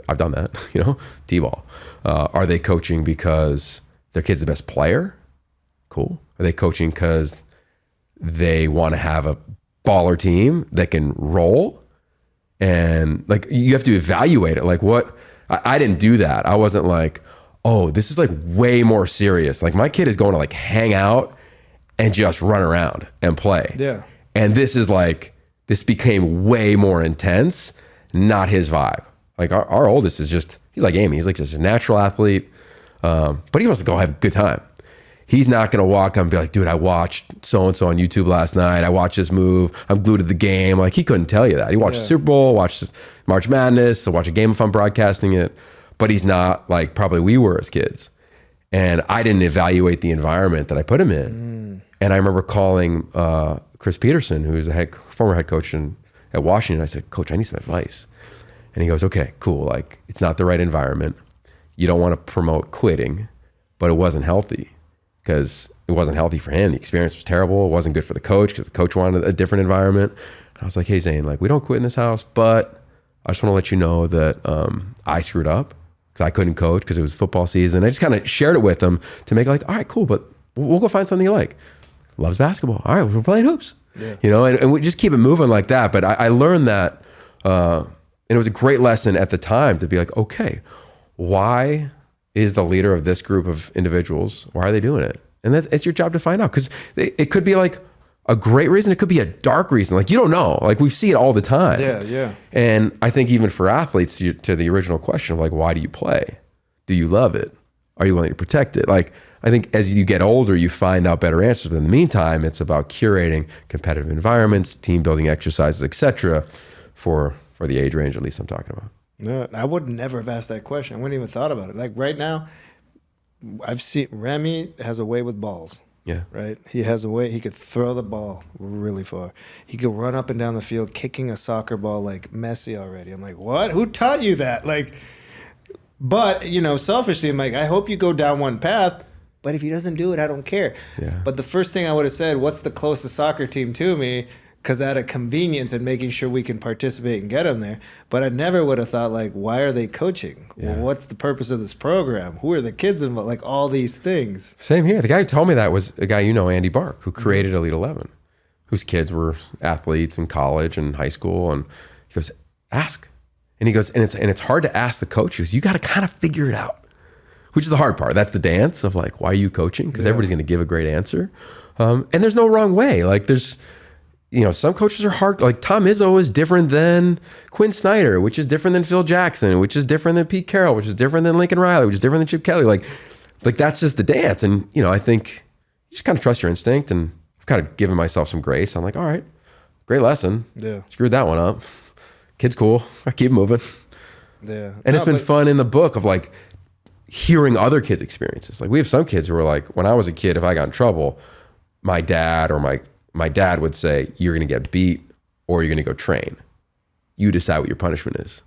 I've done that, you know, T-ball. Are they coaching because their kid's the best player? Cool. Are they coaching because they want to have a baller team that can roll? And like, you have to evaluate it. Like what, I didn't do that. I wasn't like, oh, this is like way more serious. Like my kid is going to like hang out and just run around and play. Yeah. And this is like, this became way more intense, not his vibe. Like our oldest is just, he's like Amy. He's like just a natural athlete. But he wants to go have a good time. He's not going to walk up and be like, dude, I watched so-and-so on YouTube last night. I watched this move. I'm glued to the game. Like he couldn't tell you that. He watched the Super Bowl, watched March Madness, so watch a game if I'm broadcasting it. But he's not like probably we were as kids. And I didn't evaluate the environment that I put him in. And I remember calling Chris Peterson, who's the former head coach at Washington. I said, Coach, I need some advice. And he goes, okay, cool. Like it's not the right environment. You don't want to promote quitting, but it wasn't healthy because it wasn't healthy for him. The experience was terrible. It wasn't good for the coach because the coach wanted a different environment. And I was like, hey, Zane, like we don't quit in this house, but I just want to let you know that I screwed up because I couldn't coach because it was football season. I just kind of shared it with him to make it like, all right, cool, but we'll go find something you like. Loves basketball. All right, we're playing hoops. Yeah. You know, and we just keep it moving like that. But I learned that, and it was a great lesson at the time to be like, okay, why is the leader of this group of individuals, why are they doing it? And it's your job to find out because it could be like a great reason. It could be a dark reason. Like you don't know. Like we see it all the time. Yeah, yeah. And I think even for athletes, to the original question of like, why do you play? Do you love it? Are you willing to protect it? Like I think as you get older, you find out better answers. But in the meantime, it's about curating competitive environments, team building exercises, etc. for the age range, at least I'm talking about. No, I would never have asked that question. I wouldn't even thought about it. Like right now, I've seen Remy has a way with balls. Yeah. Right? He has a way. He could throw the ball really far. He could run up and down the field kicking a soccer ball like Messi already. I'm like, what? Who taught you that? Like, but, you know, selfishly, I'm like, I hope you go down one path. But if he doesn't do it, I don't care. Yeah. But the first thing I would have said, what's the closest soccer team to me? Because out of convenience and making sure we can participate and get them there. But I never would have thought, like, why are they coaching? Yeah. Well, what's the purpose of this program? Who are the kids involved? Like, all these things. Same here. The guy who told me that was a guy you know, Andy Bark, who created Elite 11, whose kids were athletes in college and high school. And he goes, ask. And he goes, and it's hard to ask the coach. He goes, you got to kind of figure it out, which is the hard part. That's the dance of, like, why are you coaching? Because everybody's going to give a great answer. And there's no wrong way. Like, there's... You know, some coaches are hard. Like Tom Izzo is different than Quinn Snyder, which is different than Phil Jackson, which is different than Pete Carroll, which is different than Lincoln Riley, which is different than Chip Kelly. Like that's just the dance. And, you know, I think you just kind of trust your instinct, and I've kind of given myself some grace. I'm like, all right, great lesson. Yeah. Screwed that one up. Kid's cool. I keep moving. Yeah. And it's been fun in the book of like hearing other kids' experiences. Like we have some kids who are like, when I was a kid, if I got in trouble, my dad or my dad would say, you're going to get beat or you're going to go train. You decide what your punishment is.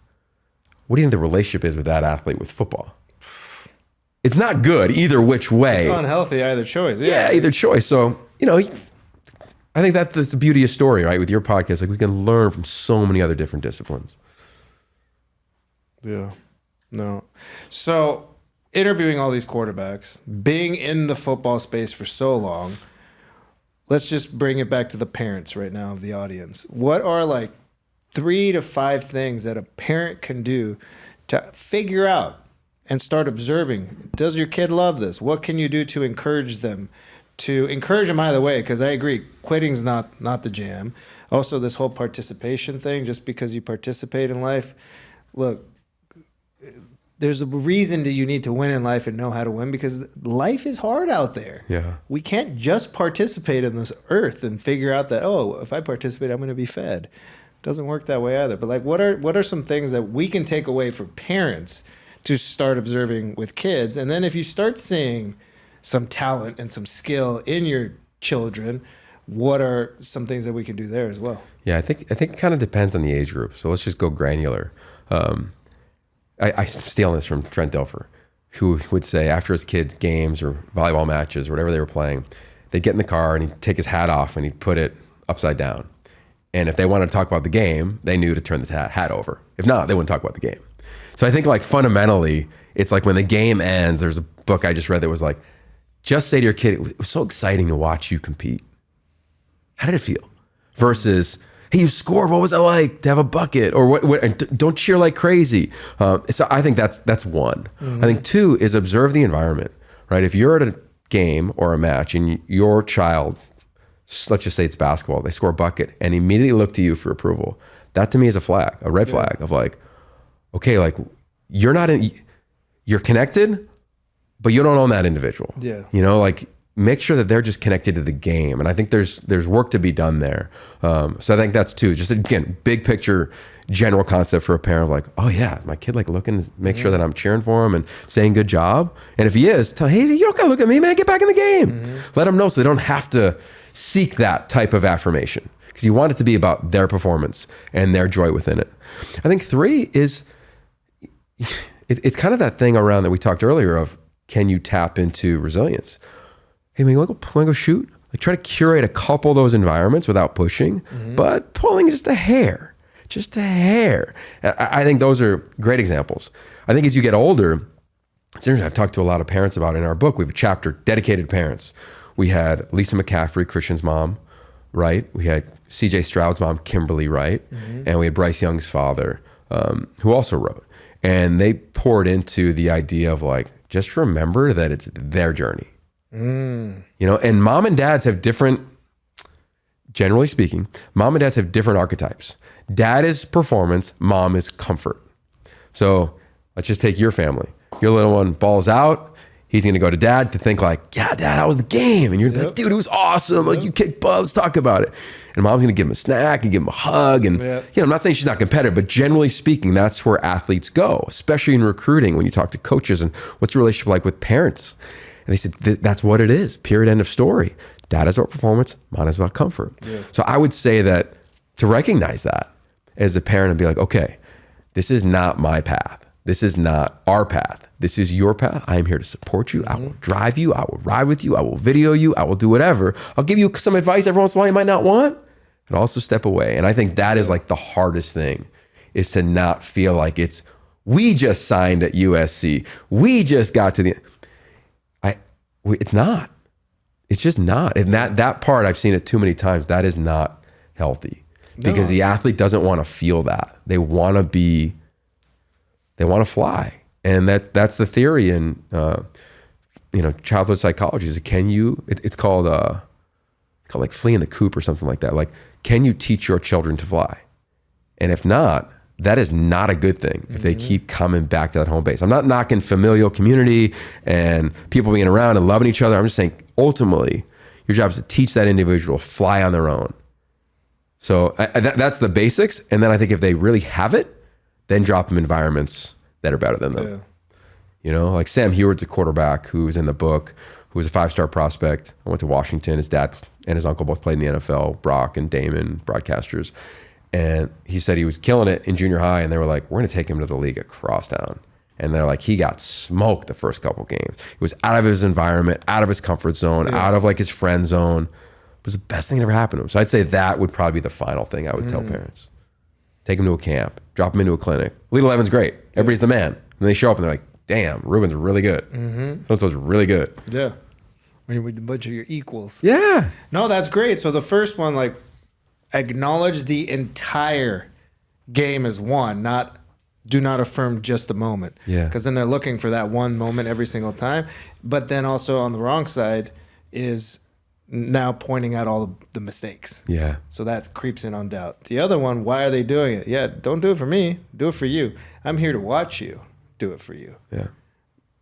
What do you think the relationship is with that athlete with football? It's not good either which way. It's unhealthy either choice. Yeah, either choice. So, you know, I think that's the beauty of story, right? With your podcast, like we can learn from so many other different disciplines. Yeah. No. So interviewing all these quarterbacks, being in the football space for so long, let's just bring it back to the parents right now of the audience. What are like 3 to 5 things that a parent can do to figure out and start observing. Does your kid love this? What can you do to encourage them? To encourage them either way, because I agree, quitting's not the jam. Also, this whole participation thing, just because you participate in life, look, there's a reason that you need to win in life and know how to win, because life is hard out there. Yeah. We can't just participate in this earth and figure out that, oh, if I participate, I'm going to be fed. It doesn't work that way either. But like, what are some things that we can take away for parents to start observing with kids? And then if you start seeing some talent and some skill in your children, what are some things that we can do there as well? Yeah, I think it kind of depends on the age group. So let's just go granular. I'm stealing this from Trent Dilfer, who would say after his kids' games or volleyball matches or whatever they were playing, they'd get in the car and he'd take his hat off and he'd put it upside down. And if they wanted to talk about the game, they knew to turn the hat over. If not, they wouldn't talk about the game. So I think like fundamentally, it's like when the game ends, there's a book I just read that was like, just say to your kid, it was so exciting to watch you compete. How did it feel? Versus, hey, you scored. What was it like to have a bucket? Or what? And don't cheer like crazy. So I think that's one. I think two is observe the environment, right? If you're at a game or a match and your child, let's just say it's basketball, they score a bucket and immediately look to you for approval. That to me is a red flag of like, okay, like you're connected, but you don't own that individual. Yeah. You know, like make sure that they're just connected to the game. And I think there's work to be done there. So I think that's two. Just again, big picture, general concept for a parent of like, oh yeah, my kid like looking, make sure that I'm cheering for him and saying good job. And if he is, tell him, hey, you don't gotta look at me, man, get back in the game. Let them know so they don't have to seek that type of affirmation, because you want it to be about their performance and their joy within it. I think three is, it's kind of that thing around that we talked earlier of, can you tap into resilience? Hey, man, you want to go shoot? Like try to curate a couple of those environments without pushing, but pulling just a hair. I think those are great examples. I think as you get older, it's interesting. I've talked to a lot of parents about it in our book. We have a chapter dedicated to parents. We had Lisa McCaffrey, Christian's mom, right? We had CJ Stroud's mom, Kimberly, right? And we had Bryce Young's father, who also wrote. And they poured into the idea of like, just remember that it's their journey. You know, and mom and dads have different, generally speaking, mom and dads have different archetypes. Dad is performance, mom is comfort. So let's just take your family. Your little one balls out. He's going to go to dad to think like, yeah, dad, how was the game? And you're like, dude, it was awesome. Like you kicked butt. Let's talk about it. And mom's going to give him a snack and give him a hug. And, you know, I'm not saying she's not competitive, but generally speaking, that's where athletes go, especially in recruiting, when you talk to coaches and what's the relationship like with parents. And they said, that's what it is. Period. End of story. Dad is about performance. Mom is about comfort. So I would say that to recognize that as a parent and be like, okay, this is not my path. This is not our path. This is your path. I am here to support you. I will drive you. I will ride with you. I will video you. I will do whatever. I'll give you some advice every once in a while you might not want, and also step away. And I think that is like the hardest thing, is to not feel like it's, we just signed at USC. We just got to the, it's not. It's just not. And that part, I've seen it too many times. That is not healthy, because the athlete doesn't want to feel that. They want to fly. And that's the theory in childhood psychology. Is it's called like fleeing the coop or something like that. Like, can you teach your children to fly? And if not, that is not a good thing if they keep coming back to that home base. I'm not knocking familial community and people being around and loving each other. I'm just saying, ultimately, your job is to teach that individual to fly on their own. So that's the basics. And then I think if they really have it, then drop them environments that are better than them. Yeah. You know, like Sam Heward's a quarterback who's in the book, who was a 5-star prospect. I went to Washington. His dad and his uncle both played in the NFL, Brock and Damon, broadcasters. And he said he was killing it in junior high, and they were like, we're going to take him to the league at Crosstown. And they're like, he got smoked the first couple games. He was out of his environment, out of his comfort zone, out of like his friend zone. It was the best thing that ever happened to him. So I'd say that would probably be the final thing I would tell parents. Take him to a camp, drop him into a clinic. Elite 11's great. Everybody's the man. And they show up and they're like, damn, Ruben's really good. So-and-so's really good. Yeah. When you're with a bunch of your equals. Yeah. No, that's great. So the first one, like, acknowledge the entire game as one, not Do not affirm just a moment. Yeah. Because then they're looking for that one moment every single time. But then also on the wrong side is now pointing out all the mistakes. Yeah. So that creeps in on doubt. The other one, why are they doing it? Yeah, don't do it for me. Do it for you. I'm here to watch you do it for you. Yeah.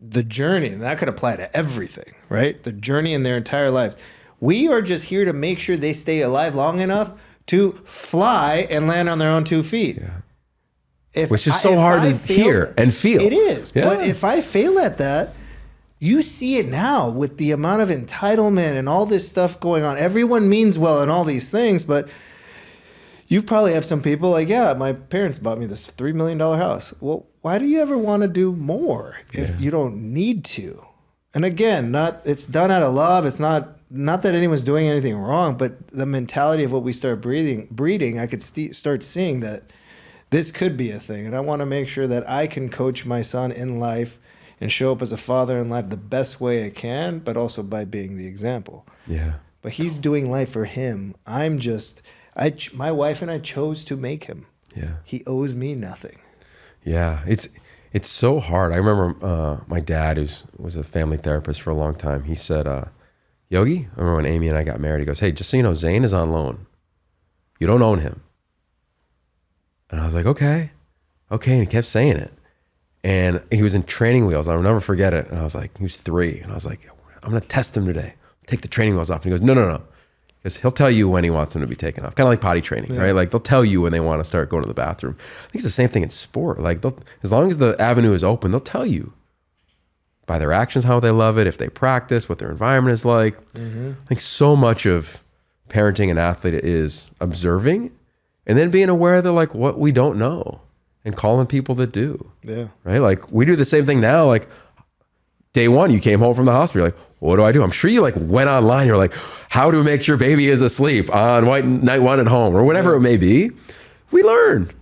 The journey, and that could apply to everything, right? The journey in their entire lives. We are just here to make sure they stay alive long enough to fly and land on their own 2 feet. Yeah. Which is so hard to hear and feel. It is. Yeah. But if I fail at that, you see it now with the amount of entitlement and all this stuff going on. Everyone means well and all these things, but you probably have some people like, yeah, my parents bought me this $3 million house. Well, why do you ever want to do more if you don't need to? And again, it's done out of love. It's not that anyone's doing anything wrong, but the mentality of what we start breeding, I could start seeing that this could be a thing. And I want to make sure that I can coach my son in life and show up as a father in life the best way I can, but also by being the example. Yeah. But he's doing life for him. My wife and I chose to make him. Yeah. He owes me nothing. Yeah. It's so hard. I remember my dad, who was a family therapist for a long time, he said, Yogi, I remember when Amy and I got married, he goes, hey, just so you know, Zane is on loan. You don't own him. And I was like, okay. And he kept saying it. And he was in training wheels. I'll never forget it. And I was like, he was 3. And I was like, I'm going to test him today. Take the training wheels off. And he goes, no. Because he'll tell you when he wants them to be taken off. Kind of like potty training, right? Like they'll tell you when they want to start going to the bathroom. I think it's the same thing in sport. Like as long as the avenue is open, they'll tell you by their actions how they love it, if they practice, what their environment is like. I think so much of parenting an athlete is observing and then being aware that like what we don't know and calling people that do. Yeah. Right? Like we do the same thing now. Like day one, you came home from the hospital. You're like, what do I do? I'm sure you like went online. You're like, how to make sure baby is asleep on night 1 at home or whatever it may be. We learn.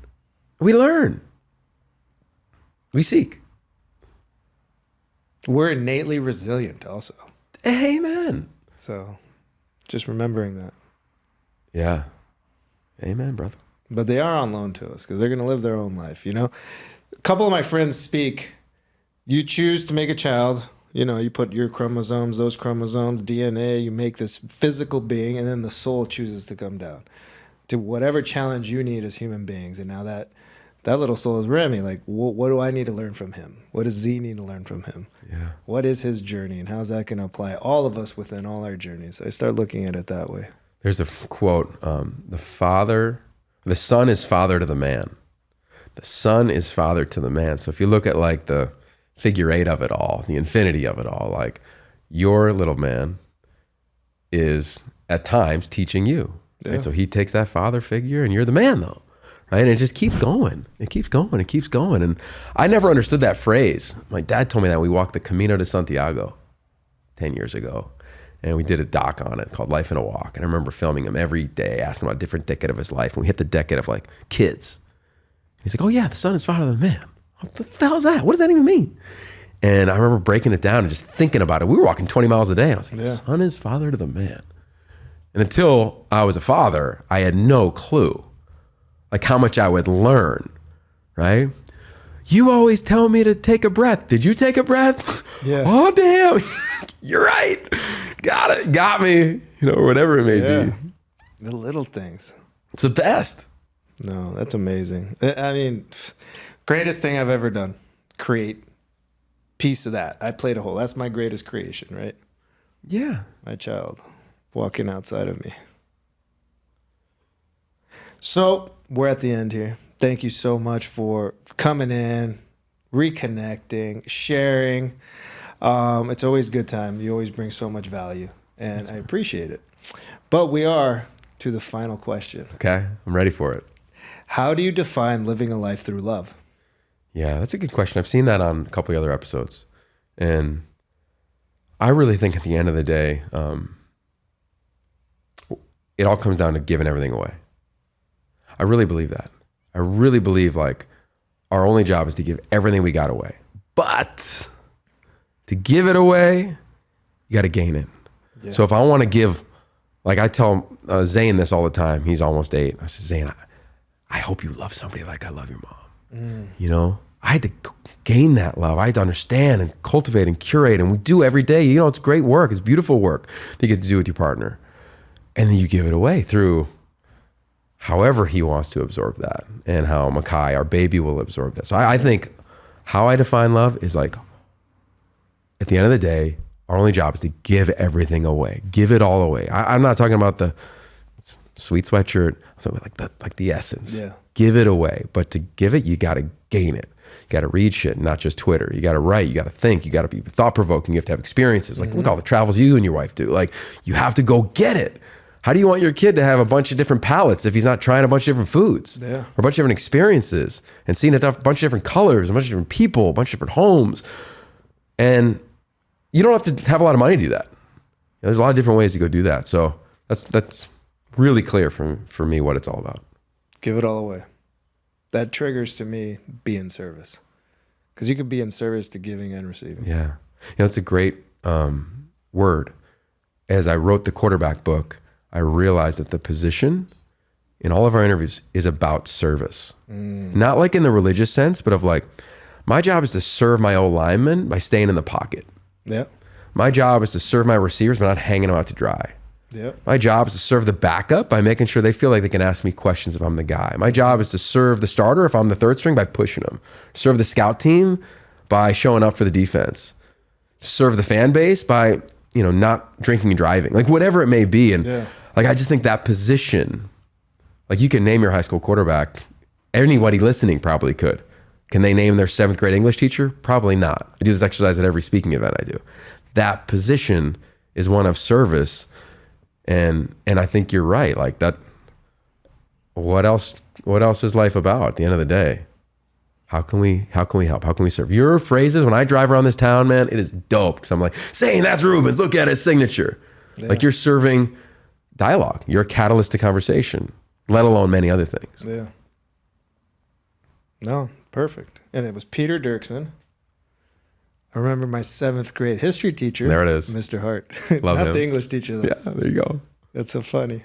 We seek. We're innately resilient also. Amen. So just remembering that. Yeah. Amen, brother. But they are on loan to us because they're going to live their own life. You know, a couple of my friends speak, you choose to make a child. You know, you put your chromosomes, those chromosomes, DNA, you make this physical being, and then the soul chooses to come down to whatever challenge you need as human beings. And now that little soul is Remy. Like, what do I need to learn from him? What does Z need to learn from him? Yeah. What is his journey, and how's that going to apply all of us within all our journeys? So I start looking at it that way. There's a quote, the son is father to the man. The son is father to the man. So if you look at like the figure 8 of it all, the infinity of it all, like your little man is at times teaching you. Yeah. Right? So he takes that father figure and you're the man though. Right. And it just keeps going. It keeps going. And I never understood that phrase. My dad told me that we walked the Camino de Santiago 10 years ago. And we did a doc on it called Life in a Walk. And I remember filming him every day, asking about a different decade of his life. And we hit the decade of like kids. He's like, oh yeah, the son is father to the man. What the hell is that? What does that even mean? And I remember breaking it down and just thinking about it. We were walking 20 miles a day. And I was like, the son is father to the man. And until I was a father, I had no clue like how much I would learn, right? You always tell me to take a breath. Did you take a breath? Yeah. Oh, damn. You're right. Got it. Got me. You know, or whatever it may be. The little things. It's the best. No, that's amazing. I mean, greatest thing I've ever done. Create piece of that. I played a hole. That's my greatest creation, right? Yeah. My child walking outside of me. So we're at the end here. Thank you so much for coming in, reconnecting, sharing. It's always a good time. You always bring so much value, and I appreciate it. But we are to the final question. Okay, I'm ready for it. How do you define living a life through love? Yeah, that's a good question. I've seen that on a couple of other episodes. And I really think at the end of the day, it all comes down to giving everything away. I really believe that. I really believe like our only job is to give everything we got away. But to give it away, you got to gain it. Yeah. So if I want to give, like I tell Zane this all the time. He's almost 8. I said, Zane, I hope you love somebody like I love your mom. You know, I had to gain that love. I had to understand and cultivate and curate, and we do every day. You know, it's great work. It's beautiful work that you get to do with your partner. And then you give it away through however he wants to absorb that, and how Makai, our baby, will absorb that. So I think how I define love is like, at the end of the day, our only job is to give everything away. Give it all away. I'm not talking about the sweet sweatshirt. I'm talking about like the essence. Yeah. Give it away. But to give it, you got to gain it. You got to read shit, not just Twitter. You got to write. You got to think. You got to be thought-provoking. You have to have experiences. Like, look all the travels you and your wife do. Like, you have to go get it. How do you want your kid to have a bunch of different palates if he's not trying a bunch of different foods? Yeah. Or a bunch of different experiences and seeing a bunch of different colors, a bunch of different people, a bunch of different homes. And you don't have to have a lot of money to do that. There's a lot of different ways to go do that. So that's really clear for me what it's all about. Give it all away. That triggers to me, be in service. Because you could be in service to giving and receiving. Yeah. You know, it's a great word. As I wrote the quarterback book, I realized that the position in all of our interviews is about service. Not like in the religious sense, but of like, my job is to serve my old lineman by staying in the pocket. Yeah. My job is to serve my receivers by not hanging them out to dry. Yep. My job is to serve the backup by making sure they feel like they can ask me questions if I'm the guy. My job is to serve the starter if I'm the third string by pushing them. Serve the scout team by showing up for the defense. Serve the fan base by, you know, not drinking and driving. Like whatever it may be. And like, I just think that position, like you can name your high school quarterback. Anybody listening probably could. Can they name their 7th grade English teacher? Probably not. I do this exercise at every speaking event I do. That position is one of service. And I think you're right. Like that, what else is life about at the end of the day? How can we help? How can we serve? Your phrases, when I drive around this town, man, it is dope. Because I'm like, saying that's Ruben's, look at his signature. Yeah. Like you're serving dialogue. You're a catalyst to conversation, let alone many other things. Yeah. No, perfect. And it was Peter Dirksen. I remember my 7th grade history teacher. There it is. Mr. Hart. Love Not him. the English teacher, though. Yeah, there you go. That's so funny.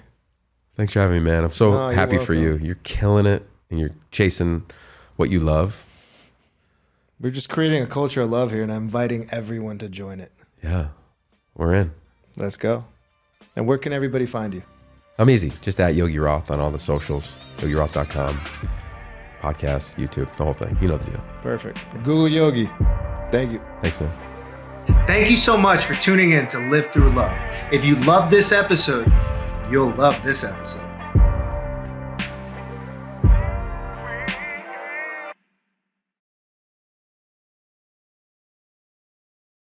Thanks for having me, man. I'm so happy for you. You're killing it, and you're chasing what you love. We're just creating a culture of love here, and I'm inviting everyone to join it. Yeah, we're in. Let's go. And where can everybody find you? I'm easy. Just at Yogi Roth on all the socials. YogiRoth.com. Podcast, YouTube, the whole thing. You know the deal. Perfect. Google Yogi. Thank you. Thanks, man. Thank you so much for tuning in to Live Through Love. If you love this episode, you'll love this episode.